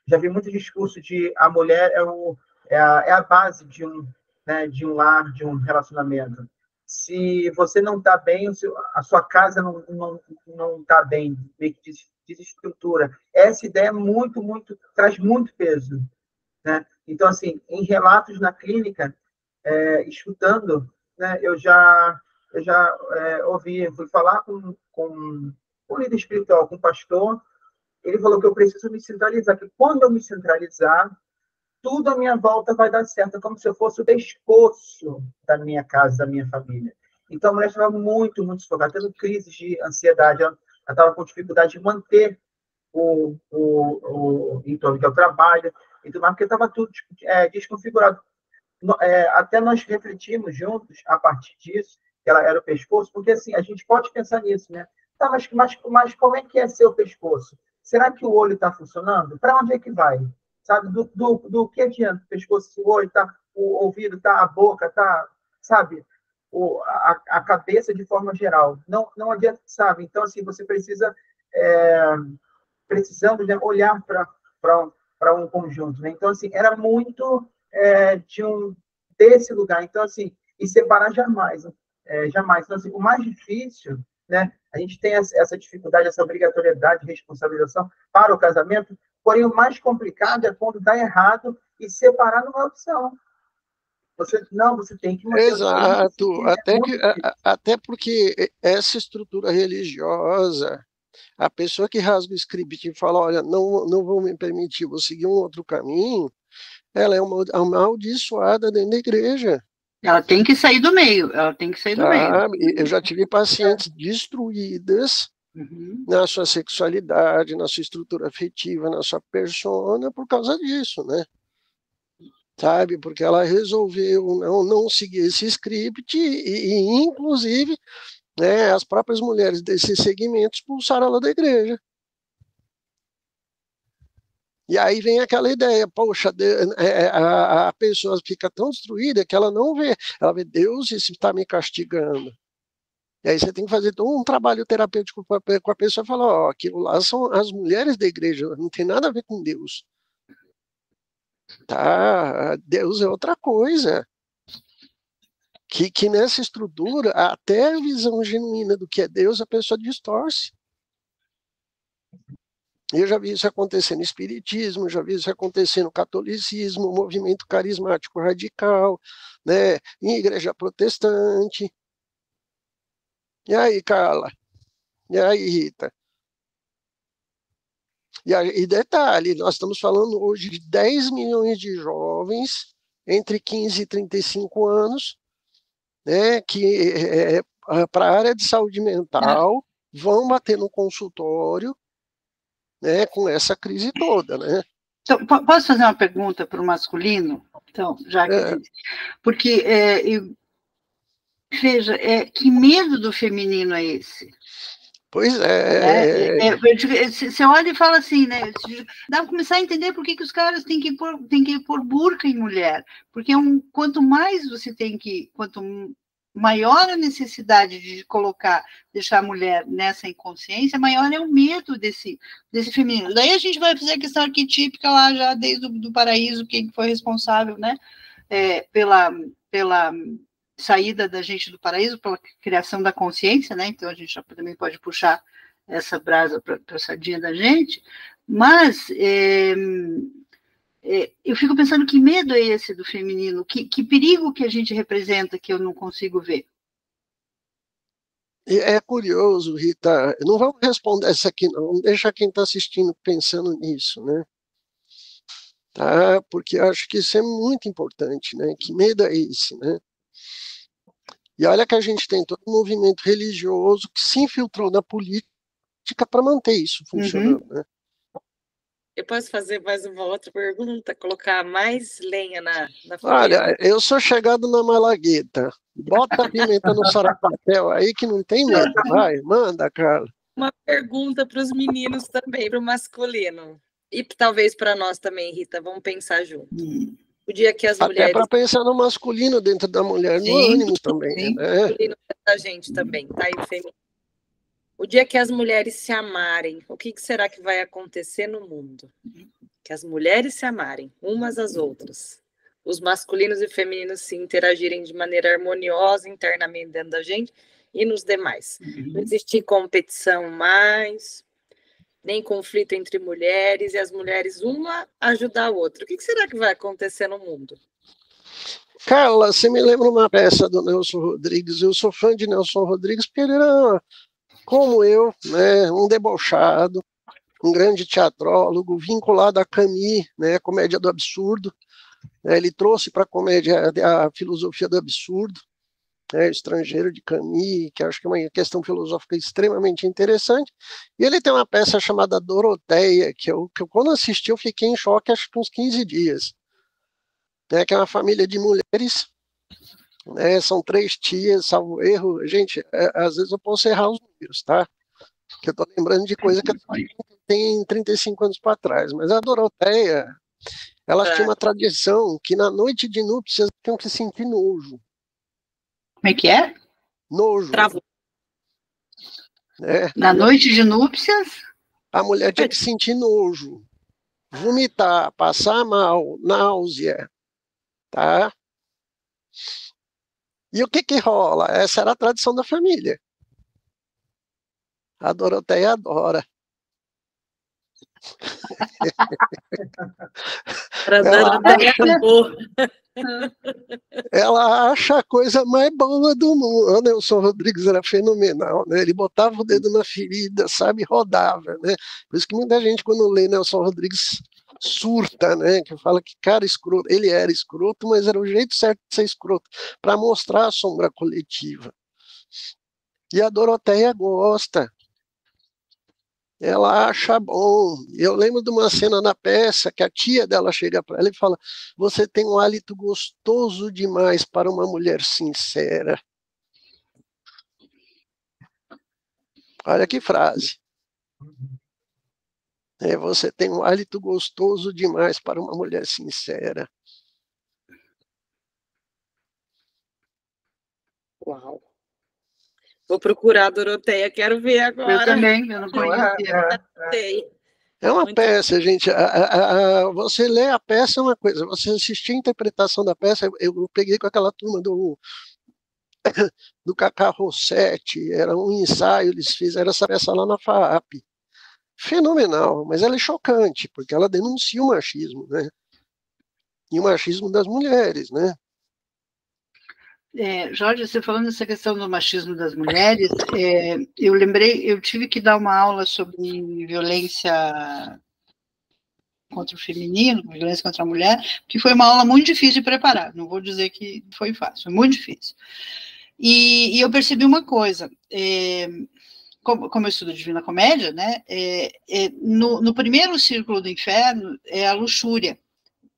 já vi muito discurso de a mulher é a base de um lar, de um relacionamento. Se você não está bem, a sua casa não está bem, meio que desestrutura. Essa ideia traz muito peso, né? Então, assim, em relatos na clínica, escutando, né, eu já ouvi, fui falar com um líder espiritual, com um pastor. Ele falou que eu preciso me centralizar, que quando eu me centralizar, tudo à minha volta vai dar certo. É como se eu fosse o pescoço da minha casa, da minha família. Então, a mulher estava muito, muito sufocada, tendo crises de ansiedade. Ela estava com dificuldade de manter em torno que é o trabalho, e tudo mais, porque estava tudo desconfigurado. Até nós refletimos juntos, a partir disso, que ela era o pescoço, porque assim, a gente pode pensar nisso, né? Tá, mas como é que é ser o pescoço? Será que o olho está funcionando? Para onde é que vai? Sabe? Do que adianta o pescoço, se o olho está, o ouvido está, a boca está, sabe? A cabeça de forma geral. Não adianta, sabe? Então, assim, você precisamos, né, olhar para um conjunto, né? Então, assim, era muito desse lugar. Então, assim, e separar jamais, jamais. Então, assim, o mais difícil, né? A gente tem essa dificuldade, essa obrigatoriedade de responsabilização para o casamento, porém o mais complicado é quando dá errado e separar não é opção. Você tem que manter Exato, o até porque essa estrutura religiosa, a pessoa que rasga o script e fala, olha, não vou me permitir, vou seguir um outro caminho, ela é uma amaldiçoada dentro da igreja. Ela tem que sair do meio, Tá? Eu já tive pacientes destruídas na sua sexualidade, na sua estrutura afetiva, na sua persona, por causa disso, né? Sabe? Porque ela resolveu não seguir esse script inclusive, né, as próprias mulheres desses segmentos expulsaram ela da igreja. E aí vem aquela ideia, poxa, a pessoa fica tão destruída que ela não vê, ela vê Deus está me castigando. E aí você tem que fazer todo um trabalho terapêutico com a pessoa e falar, ó, aquilo lá são as mulheres da igreja, não tem nada a ver com Deus. Tá? Deus é outra coisa. Que nessa estrutura, até a visão genuína do que é Deus, a pessoa distorce. Eu já vi isso acontecer no espiritismo, já vi isso acontecer no catolicismo, movimento carismático radical, né, em igreja protestante. E aí, Carla? E aí, Rita? E detalhe, nós estamos falando hoje de 10 milhões de jovens entre 15 e 35 anos, né, que para a área de saúde mental vão bater no consultório, né, com essa crise toda, né? Então, posso fazer uma pergunta para o masculino? Então, já que porque veja, que medo do feminino é esse? Pois é. Você olha e fala assim, né? Dá para começar a entender por que os caras têm que pôr burca em mulher. Porque quanto mais você quanto maior a necessidade de deixar a mulher nessa inconsciência, maior é o medo desse feminino. Daí a gente vai fazer a questão arquetípica lá já desde do paraíso, quem foi responsável, né? Pela saída da gente do paraíso, pela criação da consciência, né? Então a gente já também pode puxar essa brasa para a sardinha da gente, mas eu fico pensando que medo é esse do feminino, que perigo que a gente representa que eu não consigo ver. É curioso, Rita, não vamos responder essa aqui não, deixa quem está assistindo pensando nisso, né? Tá? Porque eu acho que isso é muito importante, né? Que medo é esse, né? E olha que a gente tem todo um movimento religioso que se infiltrou na política para manter isso funcionando, né? Eu posso fazer mais uma outra pergunta? Colocar mais lenha na fogueira? Olha, eu sou chegado na malagueta. Bota a pimenta no sarapatel aí que não tem medo. Vai, manda, Carla. Uma pergunta para os meninos também, para o masculino. E talvez para nós também, Rita. Vamos pensar junto. O dia que as mulheres... Até para pensar no masculino dentro da mulher, no ânimo também, sim. né? O masculino da gente também, tá? E o feminino. O dia que as mulheres se amarem, o que será que vai acontecer no mundo? Que as mulheres se amarem, umas às outras. Os masculinos e femininos se interagirem de maneira harmoniosa internamente dentro da gente e nos demais. Não existir competição mais, nem conflito entre mulheres, e as mulheres uma ajudar a outra. O que será que vai acontecer no mundo? Carla, você me lembra uma peça do Nelson Rodrigues? Eu sou fã de Nelson Rodrigues porque ele era, como eu, né, um debochado, um grande teatrólogo, vinculado a Camus, né, comédia do absurdo. Ele trouxe para a comédia a filosofia do absurdo, né, Estrangeiro de Camus, que acho que é uma questão filosófica extremamente interessante. E ele tem uma peça chamada Doroteia, que eu quando assisti eu fiquei em choque, acho que uns 15 dias. Né, que é uma família de mulheres, né, são 3 tias, salvo erro. Gente, às vezes eu posso errar os números, tá? Que eu estou lembrando de coisa que tem 35 anos para trás. Mas a Doroteia, elas tinham uma tradição que na noite de núpcias tinham que sentir nojo. Como é que é? Nojo. Travou. Na noite de núpcias? A mulher tinha que sentir nojo, vomitar, passar mal, náusea, tá? E o que rola? Essa era a tradição da família. A Doroteia adora. Ela acha a coisa mais boa do mundo. O Nelson Rodrigues era fenomenal, né? Ele botava o dedo na ferida, sabe, rodava, né? Por isso que muita gente, quando lê Nelson Rodrigues, surta, né? Que fala que cara escroto. Ele era escroto, mas era o jeito certo de ser escroto, para mostrar a sombra coletiva. E a Doroteia gosta. Ela acha bom. Eu lembro de uma cena na peça que a tia dela chega para ela e fala: você tem um hálito gostoso demais para uma mulher sincera. Olha que frase. Você tem um hálito gostoso demais para uma mulher sincera. Uau. Vou procurar a Doroteia, quero ver agora. Eu também, eu não conhecia. É uma peça, gente. Você lê a peça é uma coisa, você assistir a interpretação da peça, eu peguei com aquela turma do Cacá Rossetti, era um ensaio, eles fizeram essa peça lá na FAAP. Fenomenal, mas ela é chocante, porque ela denuncia o machismo, né? E o machismo das mulheres, né? Jorge, você falando dessa questão do machismo das mulheres, eu lembrei, eu tive que dar uma aula sobre violência contra o feminino, violência contra a mulher, que foi uma aula muito difícil de preparar, não vou dizer que foi fácil, foi muito difícil. E eu percebi uma coisa, como eu estudo Divina Comédia, né, no primeiro círculo do inferno é a luxúria,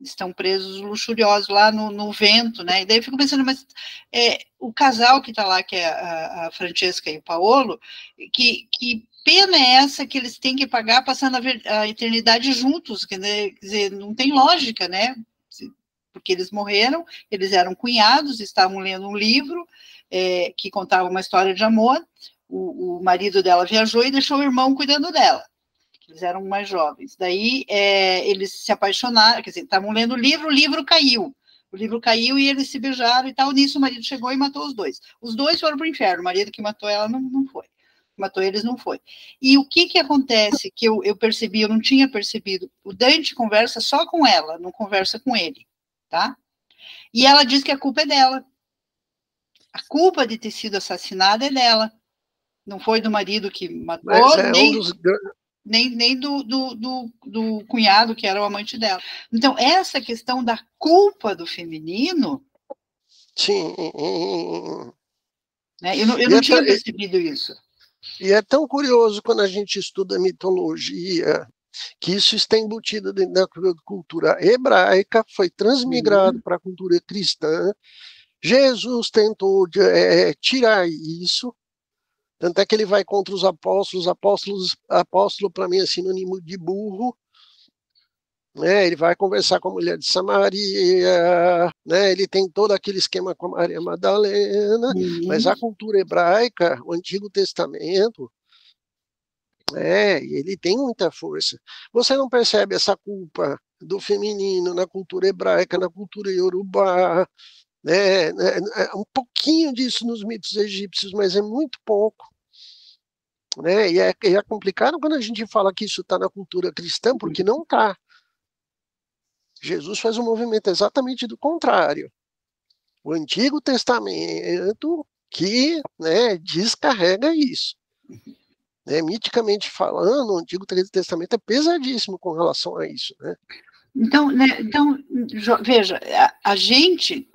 estão presos luxuriosos lá no vento, né, e daí eu fico pensando, mas o casal que está lá, que é a Francesca e o Paolo, que pena é essa que eles têm que pagar passando a eternidade juntos, quer dizer, não tem lógica, né, porque eles morreram, eles eram cunhados, estavam lendo um livro que contava uma história de amor, o marido dela viajou e deixou o irmão cuidando dela. Eles eram mais jovens. Daí eles se apaixonaram, quer dizer, estavam lendo o livro caiu. O livro caiu e eles se beijaram e tal. Nisso o marido chegou e matou os dois. Os dois foram para o inferno. O marido que matou ela não foi. Matou eles não foi. E o que acontece que eu percebi, eu não tinha percebido, o Dante conversa só com ela, não conversa com ele, tá? E ela diz que a culpa é dela. A culpa de ter sido assassinada é dela. Não foi do marido que matou, nem do cunhado, que era o amante dela. Então, essa questão da culpa do feminino... Sim. Né, eu não tinha percebido isso. E é tão curioso quando a gente estuda mitologia, que isso está embutido dentro da cultura hebraica, foi transmigrado para a cultura cristã. Jesus tentou tirar isso, tanto é que ele vai contra os apóstolos. Apóstolo para mim é sinônimo de burro, né? Ele vai conversar com a mulher de Samaria, né? Ele tem todo aquele esquema com a Maria Madalena, mas a cultura hebraica, o Antigo Testamento, ele tem muita força. Você não percebe essa culpa do feminino na cultura hebraica, na cultura iorubá, né? Um pouquinho disso nos mitos egípcios, mas é muito pouco. Né? E é complicado quando a gente fala que isso está na cultura cristã, porque não está. Jesus faz um movimento exatamente do contrário. O Antigo Testamento que, né, descarrega isso. Né? Miticamente falando, o Antigo Testamento é pesadíssimo com relação a isso. Né? Então, veja, a gente,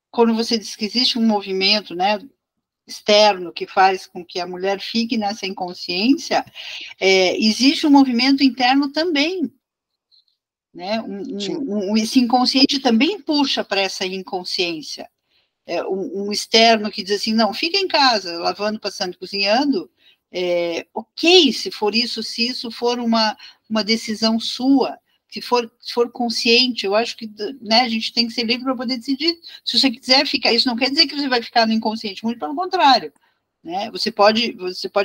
quando você diz que existe um movimento, né, externo que faz com que a mulher fique nessa inconsciência, existe um movimento interno também. Né? Esse inconsciente também puxa para essa inconsciência. Um externo que diz assim, não, fica em casa, lavando, passando, cozinhando, ok, se for isso, se isso for uma decisão sua, se for consciente, eu acho que, né, a gente tem que ser livre para poder decidir. Se você quiser ficar, isso não quer dizer que você vai ficar no inconsciente, muito pelo contrário. Né? Você pode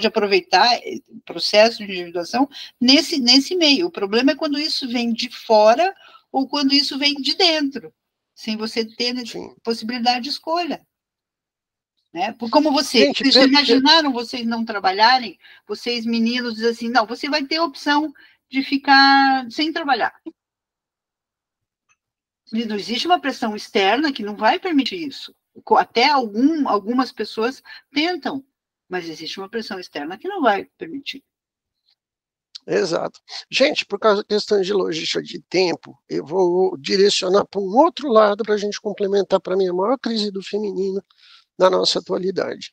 aproveitar o processo de individuação nesse meio. O problema é quando isso vem de fora ou quando isso vem de dentro, sem você ter possibilidade de escolha. Né? Como vocês imaginaram vocês não trabalharem, vocês meninos dizem assim, não, você vai ter a opção de ficar sem trabalhar. E não existe uma pressão externa que não vai permitir isso. Até algumas pessoas tentam, mas existe uma pressão externa que não vai permitir. Exato. Gente, por causa da questão de logística de tempo, eu vou direcionar para um outro lado para a gente complementar para mim a maior crise do feminino na nossa atualidade.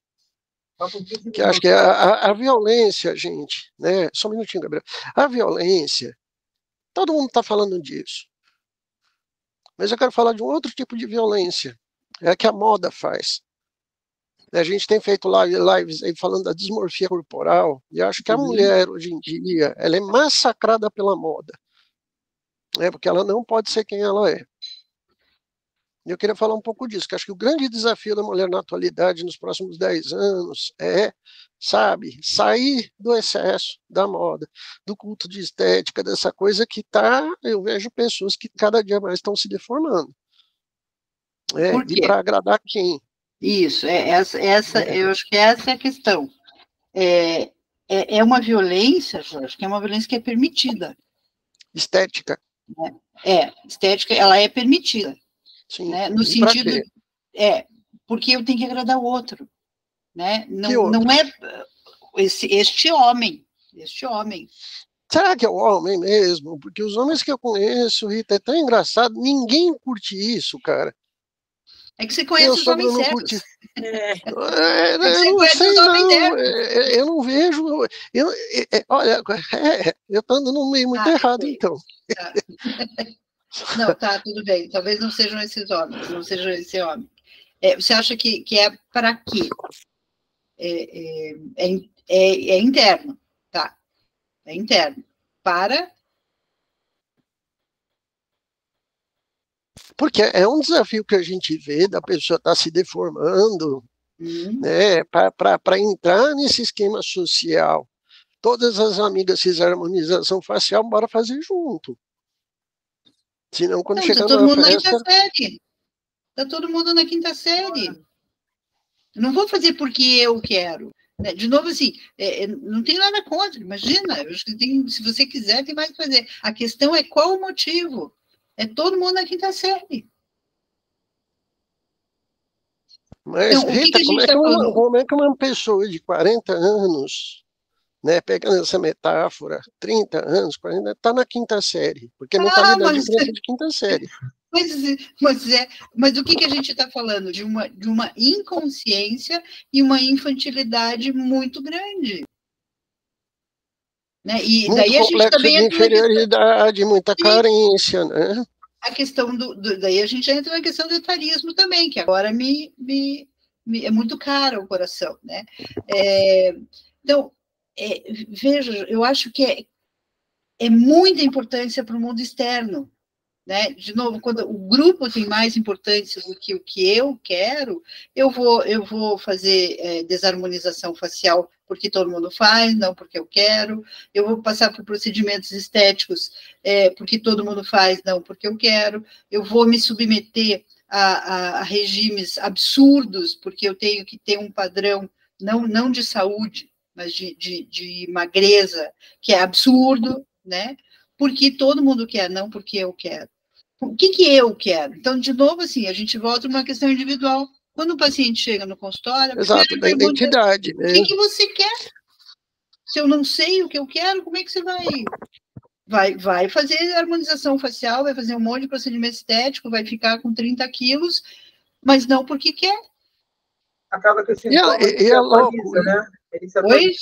Que acho que é a violência, gente, né? Só um minutinho, Gabriel. A violência, todo mundo está falando disso. Mas eu quero falar de um outro tipo de violência, é a que a moda faz. A gente tem feito lives aí falando da dismorfia corporal, e acho que a mulher, hoje em dia, ela é massacrada pela moda, né, porque ela não pode ser quem ela é. E eu queria falar um pouco disso, que acho que o grande desafio da mulher na atualidade, nos próximos 10 anos, é, sabe, sair do excesso da moda, do culto de estética, dessa coisa que eu vejo pessoas que cada dia mais estão se deformando. Por quê? E para agradar quem? Isso, eu acho que essa é a questão. É uma violência, Jorge, que é uma violência que é permitida. Estética. Estética, ela é permitida. Sim. Né? No sentido, porque eu tenho que agradar o outro. Né? Não é este homem. Será que é o homem mesmo? Porque os homens que eu conheço, Rita, é tão engraçado, ninguém curte isso, cara. É que você conhece os homens certos. Eu não sei, não. Eu não vejo. Olha, eu estou andando no meio muito errado, então. Tá. Não, tá, tudo bem. Talvez não sejam esses homens, não seja esse homem. Você acha que é para quê? É interno, tá? É interno. Para... Porque é um desafio que a gente vê da pessoa estar se deformando, né, para entrar nesse esquema social. Todas as amigas fizeram harmonização facial, bora fazer junto. Senão, quando chegar todo na mundo festa... na quinta série. Tá todo mundo na quinta série. Não vou fazer porque eu quero. De novo, assim, não tem nada contra, imagina. Eu acho que se você quiser, tem mais que fazer. A questão é qual o motivo. É todo mundo na quinta série. Mas, então, Rita, como é que uma pessoa de 40 anos, né, pegando essa metáfora, 30 anos, 40, está na quinta série? Porque a mentalidade de criança de quinta série. Mas o que a gente está falando? De uma inconsciência e uma infantilidade muito grande. Né? E muito daí a complexo gente também de inferioridade, muita carência, né? A questão daí a gente entra na questão do etarismo também, que agora é muito caro o coração, né? Então, veja, eu acho que é muita importância para o mundo externo, né? De novo, quando o grupo tem mais importância do que o que eu quero, eu vou fazer desarmonização facial porque todo mundo faz, não porque eu quero, eu vou passar por procedimentos estéticos porque todo mundo faz, não porque eu quero, eu vou me submeter a regimes absurdos porque eu tenho que ter um padrão não de saúde, mas de magreza, que é absurdo, né? Porque todo mundo quer, não porque eu quero. O que eu quero? Então, de novo, assim, a gente volta a uma questão individual. Quando o paciente chega no consultório... Exato, da identidade. Né? O que você quer? Se eu não sei o que eu quero, como é que você vai fazer harmonização facial, vai fazer um monte de procedimento estético, vai ficar com 30 quilos, mas não porque quer. Acaba que o sintoma se atualiza, né? Ele se atualiza.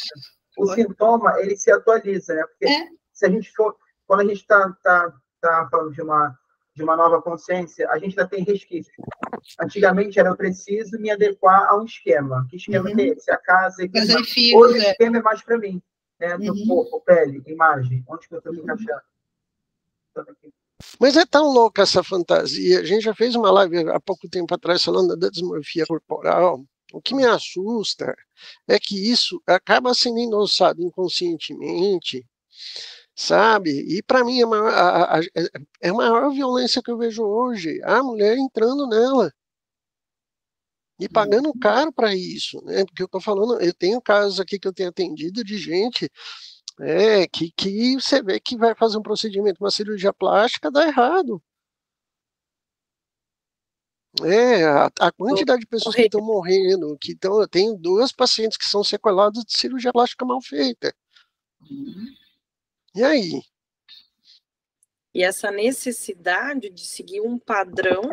O sintoma, ele se atualiza, né? Porque se a gente for... Quando a gente está falando de uma nova consciência, a gente ainda tem resquícios. Antigamente era eu preciso me adequar a um esquema. Que esquema é esse? A casa... Hoje o esquema é mais para mim. Né? Do corpo, pele, imagem. Onde que eu estou me encaixando? Mas é tão louca essa fantasia. A gente já fez uma live há pouco tempo atrás falando da dismorfia corporal. O que me assusta é que isso acaba sendo endossado inconscientemente, sabe? E para mim é a maior violência que eu vejo hoje, a mulher entrando nela e pagando caro para isso, né? Porque eu estou falando, eu tenho casos aqui que eu tenho atendido de gente que você vê que vai fazer um procedimento, uma cirurgia plástica, dá errado. A quantidade de pessoas que estão morrendo, eu tenho 2 pacientes que são sequeladas de cirurgia plástica mal feita. E aí? E essa necessidade de seguir um padrão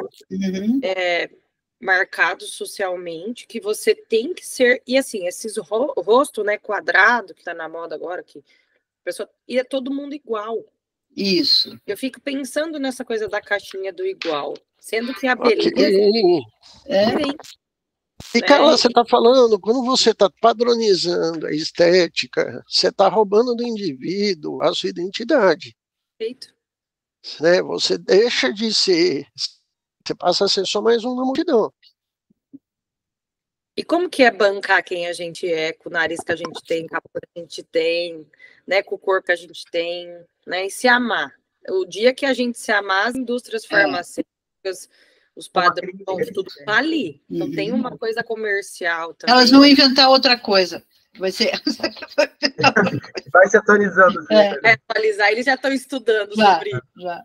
marcado socialmente, que você tem que ser, e assim, esses rosto, né, quadrado, que está na moda agora, que a pessoa, e é todo mundo igual. Isso. Eu fico pensando nessa coisa da caixinha do igual, sendo que a beleza é diferente. E, Carla, você está falando, quando você está padronizando a estética, você está roubando do indivíduo a sua identidade. Perfeito. Né? Você deixa de ser, você passa a ser só mais um na multidão. E como que é bancar quem a gente é, com o nariz que a gente tem, com a cor que a gente tem, né, com o corpo que a gente tem, né, e se amar. O dia que a gente se amar, as indústrias farmacêuticas, os padrões, tudo tá ali. Não tem uma coisa comercial também. Elas vão inventar outra coisa. Vai ser... Vai se atualizando. Vai atualizar, eles já estão estudando sobre isso. Já.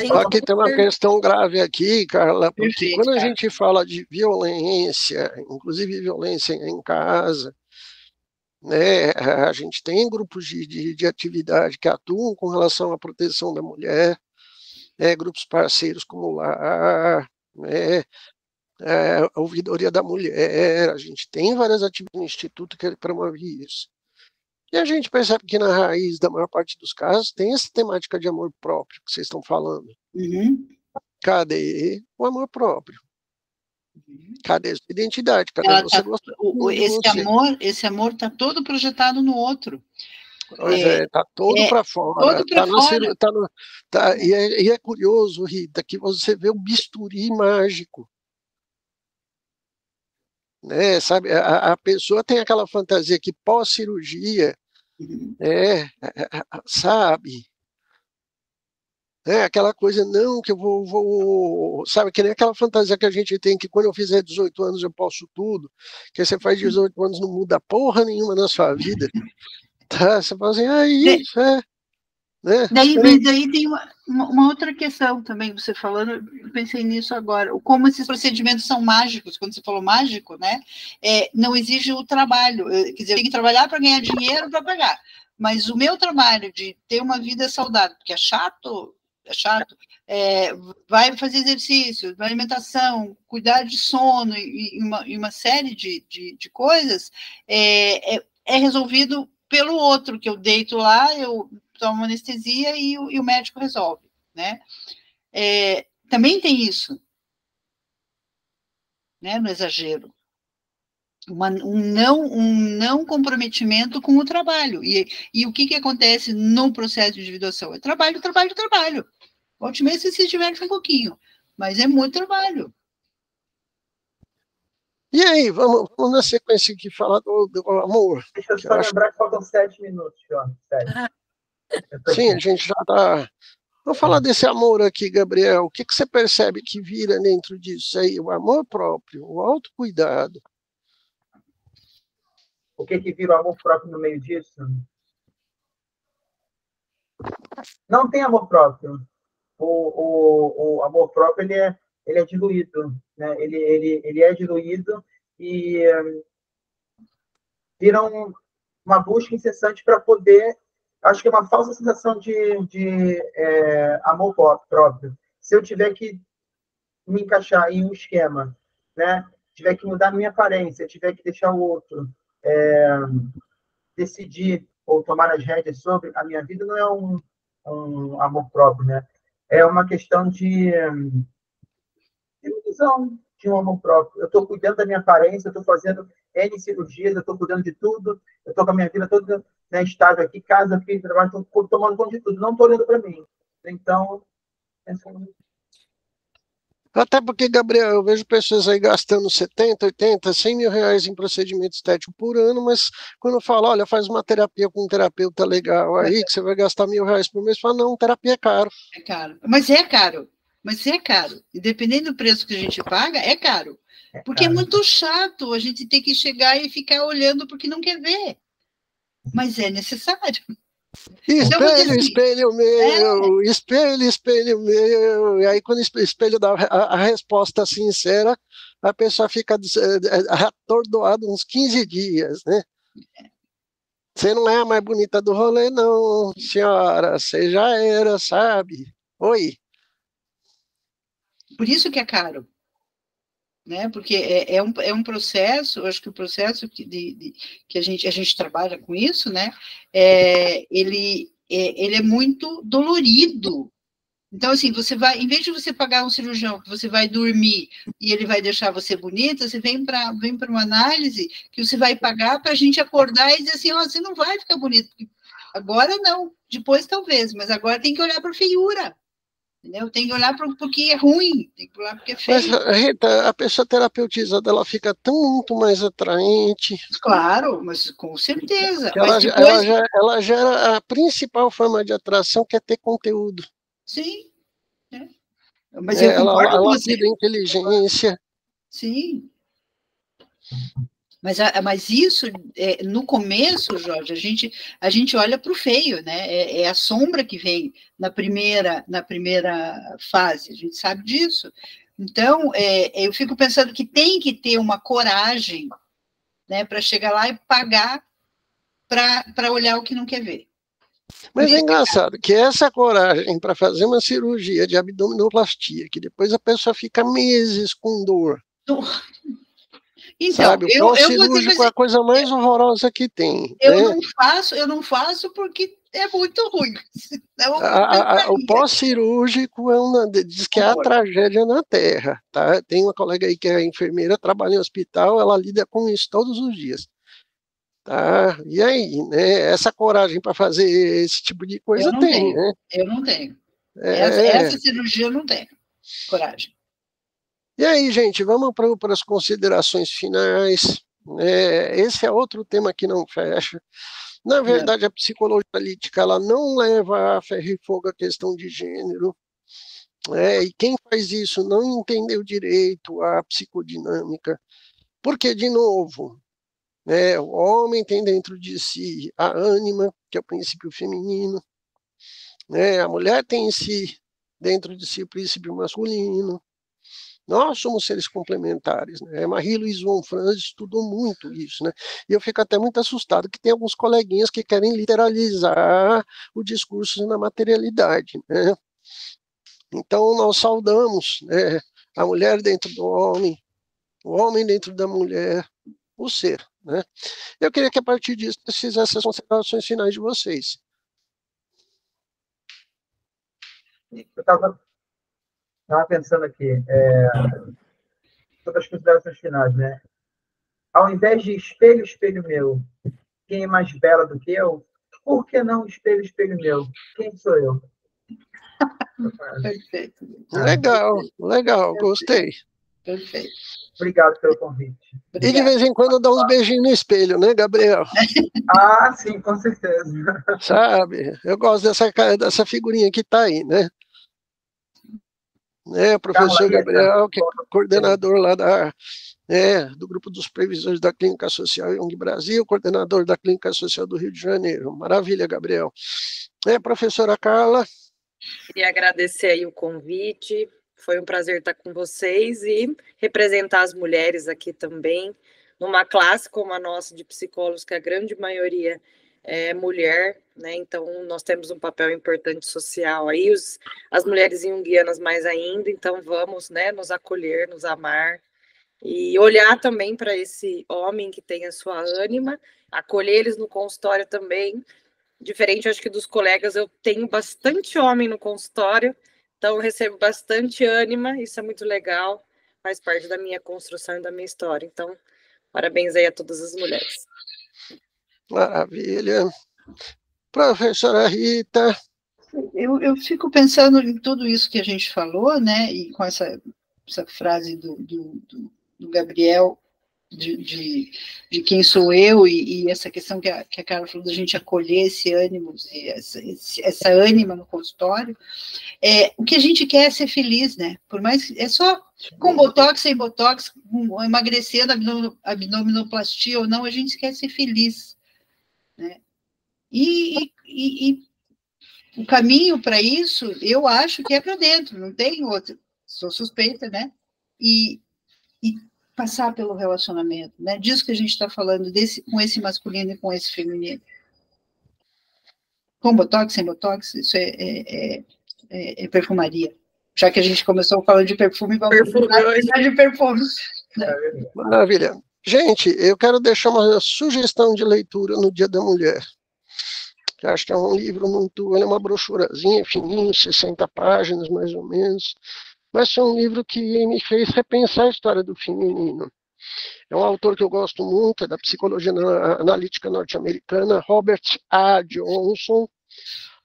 Só que tem uma questão grave aqui, Carla, porque quando a gente fala de violência, inclusive violência em casa, né, a gente tem grupos de atividade que atuam com relação à proteção da mulher, né, grupos parceiros como o LAR, né, a Ouvidoria da Mulher, a gente tem várias atividades no Instituto que promove isso. E a gente percebe que na raiz da maior parte dos casos tem essa temática de amor próprio que vocês estão falando. Cadê o amor próprio? Cadê a sua identidade? Cadê você gosta esse amor está todo projetado no outro. Pois está todo para fora. E é curioso, Rita, que você vê o bisturi mágico. Né, sabe, a pessoa tem aquela fantasia que pós-cirurgia, sabe, aquela coisa, não, que eu vou, sabe, que nem aquela fantasia que a gente tem que quando eu fizer 18 anos eu posso tudo, que você faz 18 anos não muda porra nenhuma na sua vida, tá? Você fala assim, né? Daí tem uma outra questão também, você falando, eu pensei nisso agora, como esses procedimentos são mágicos, quando você falou mágico, né, não exige o trabalho, quer dizer, eu tenho que trabalhar para ganhar dinheiro para pagar, mas o meu trabalho de ter uma vida saudável, porque é chato, vai fazer exercício, alimentação, cuidar de sono e uma série de coisas, é resolvido pelo outro, que eu deito lá, eu tomo anestesia e o médico resolve, né? Também tem isso, né, no exagero. Um não comprometimento com o trabalho. E o que acontece no processo de individuação? É trabalho. Volte meio você se diverte um pouquinho, mas é muito trabalho. E aí, vamos na sequência aqui falar do amor. Deixa eu só lembrar que faltam 7 minutos, João. 7. Sim, a gente já está... Vamos falar desse amor aqui, Gabriel. O que você percebe que vira dentro disso aí? O amor próprio, o autocuidado. O que vira o amor próprio no meio disso? Não tem amor próprio. O amor próprio ele é diluído, né? Ele é diluído e vira uma busca incessante para poder... Acho que é uma falsa sensação de amor próprio. Se eu tiver que me encaixar em um esquema, né? Tiver que mudar minha aparência, tiver que deixar o outro decidir ou tomar as rédeas sobre a minha vida, não é um amor próprio, né? É uma questão de ilusão de um amor próprio. Eu estou cuidando da minha aparência, eu estou fazendo N cirurgias, eu estou cuidando de tudo, eu estou com a minha vida toda, né, estável aqui, casa, filho, trabalho, estou tomando conta de tudo, não estou olhando para mim. Então, até porque, Gabriel, eu vejo pessoas aí gastando 70, 80, 100 mil reais em procedimento estético por ano, mas quando eu falo, olha, faz uma terapia com um terapeuta legal aí, que você vai gastar R$1.000 por mês, fala, não, terapia é caro. É caro, mas é caro. Independente do preço que a gente paga, é caro. Porque é muito chato a gente ter que chegar e ficar olhando porque não quer ver. Mas é necessário. Espelho, espelho meu, espelho, espelho meu. E aí, quando o espelho dá a resposta sincera, a pessoa fica atordoada uns 15 dias, né? Você não é a mais bonita do rolê, não, senhora. Você já era, sabe? Oi. Por isso que é caro. Né? Porque é um processo, eu acho que o processo que a gente trabalha com isso, né? Ele é muito dolorido. Então, assim, você vai, em vez de você pagar um cirurgião que você vai dormir e ele vai deixar você bonita, você vem para uma análise que você vai pagar para a gente acordar e dizer assim, oh, você não vai ficar bonita. Agora não, depois talvez, mas agora tem que olhar para a feiura. Entendeu? Tem que olhar para o que é ruim, tem que olhar para o que é feio. Mas, Rita, a pessoa terapeutizada, ela fica muito mais atraente. Claro, mas com certeza. Mas depois... ela gera a principal forma de atração, que é ter conteúdo. Sim. Mas eu concordo com você. Ela inteligência. Sim. Mas isso, no começo, Jorge, a gente olha para o feio, né? É a sombra que vem na primeira fase, a gente sabe disso. Então, eu fico pensando que tem que ter uma coragem, né, para chegar lá e pagar para olhar o que não quer ver. Mas é engraçado que essa coragem para fazer uma cirurgia de abdominoplastia, que depois a pessoa fica meses com dor. Então, sabe, o pós-cirúrgico é a coisa mais horrorosa que tem. Eu não faço porque é muito ruim. O pós-cirúrgico diz que é a tragédia na Terra. Tá? Tem uma colega aí que é enfermeira, trabalha em hospital, ela lida com isso todos os dias. Tá? E aí, né? Essa coragem para fazer esse tipo de coisa tem, né? Eu não tenho. Essa cirurgia eu não tenho coragem. E aí, gente, vamos para as considerações finais. Esse é outro tema que não fecha. Na verdade, a psicologia analítica ela não leva a ferro e fogo a questão de gênero. E quem faz isso não entendeu direito a psicodinâmica. Porque, de novo, o homem tem dentro de si a ânima, que é o princípio feminino. A mulher tem em si, dentro de si, o princípio masculino. Nós somos seres complementares, né? Marie-Louise von Franz estudou muito isso, né? E eu fico até muito assustado que tem alguns coleguinhas que querem literalizar o discurso na materialidade, né? Então, nós saudamos, né, a mulher dentro do homem, o homem dentro da mulher, o ser, né? Eu queria que, a partir disso, vocês fizessem as considerações finais de vocês. Eu estava pensando aqui, sobre as considerações finais, né? Ao invés de espelho, espelho meu, quem é mais bela do que eu? Por que não espelho, espelho meu? Quem sou eu? Perfeito. Legal, gostei. Perfeito. Obrigado pelo convite. E de vez em quando dá uns beijinhos no espelho, né, Gabriel? Ah, sim, com certeza. Sabe, eu gosto dessa figurinha que está aí, né? O professor Gabriel, que é coordenador lá do grupo dos previsores da Clínica Social Young Brasil, coordenador da Clínica Social do Rio de Janeiro. Maravilha, Gabriel. Professora Carla. Queria agradecer aí o convite, foi um prazer estar com vocês e representar as mulheres aqui também, numa classe como a nossa de psicólogos, que a grande maioria é mulher, né? Então nós temos um papel importante social aí, as mulheres junguianas mais ainda, então vamos, né, nos acolher, nos amar e olhar também para esse homem que tem a sua ânima, acolher eles no consultório também. Diferente, acho que dos colegas, eu tenho bastante homem no consultório, então eu recebo bastante ânima, isso é muito legal, faz parte da minha construção e da minha história. Então, parabéns aí a todas as mulheres. Maravilha. Professora Rita. Eu fico pensando em tudo isso que a gente falou, né, e com essa frase do Gabriel, de quem sou eu, e essa questão que a Carla falou, da gente acolher esse ânimo, essa ânima no consultório. O que a gente quer é ser feliz, né? Por mais é só com botox, sem botox, emagrecendo, abdominoplastia ou não, a gente quer ser feliz, né? E o caminho para isso, eu acho que é para dentro, não tem outro. Sou suspeita, né? E passar pelo relacionamento, né? Disso que a gente está falando, com esse masculino e com esse feminino. Com botox, sem botox, isso é perfumaria. Já que a gente começou falando de perfume, vamos falar de perfume. Maravilha. Gente, eu quero deixar uma sugestão de leitura no Dia da Mulher. Que acho que é um livro muito... Ele é uma brochurazinha fininha, 60 páginas mais ou menos. Mas é um livro que me fez repensar a história do feminino. É um autor que eu gosto muito, é da psicologia analítica norte-americana, Robert A. Johnson.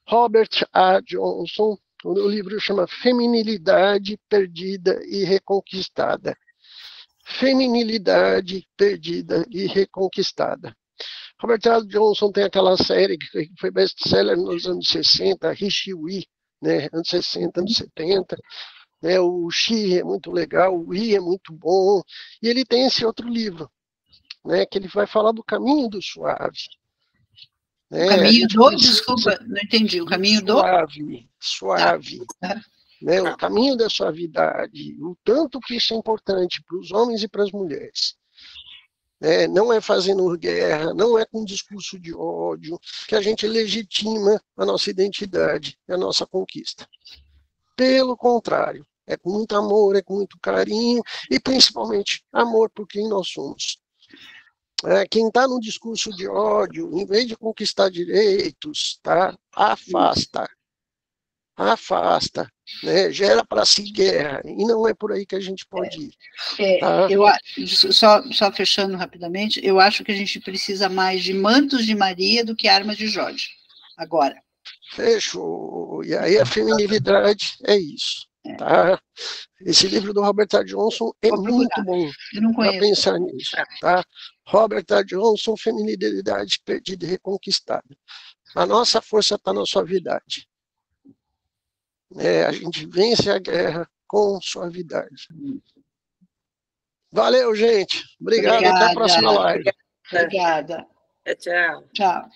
Robert A. Johnson. O livro chama Feminilidade Perdida e Reconquistada. Feminilidade Perdida e Reconquistada. Robert A. Johnson tem aquela série que foi best-seller nos anos 60, Rishi-Wi, né, anos 60, anos 70. Né, o Xi é muito legal, o I é muito bom. E ele tem esse outro livro, né, que ele vai falar do caminho do suave. Né, o caminho do, desculpa, não entendi, o caminho do... Suave. Tá. Né, o caminho da suavidade, o tanto que isso é importante para os homens e para as mulheres. Não é fazendo guerra, não é com discurso de ódio que a gente legitima a nossa identidade, a nossa conquista. Pelo contrário, é com muito amor, é com muito carinho e principalmente amor por quem nós somos. Quem está no discurso de ódio, em vez de conquistar direitos, tá? Afasta, né? Gera para si guerra, e não é por aí que a gente pode ir. Tá? Só fechando rapidamente, eu acho que a gente precisa mais de mantos de Maria do que armas de Jorge, agora. Fechou, e aí a feminilidade é isso. Tá? Esse livro do Robert A. Johnson é muito bom para pensar nisso. Tá? Robert A. Johnson, Feminilidade Perdida e Reconquistada. A nossa força está na suavidade. A gente vence a guerra com suavidade. Valeu, gente. Obrigado. Até a próxima live. Obrigada. Tchau. Tchau.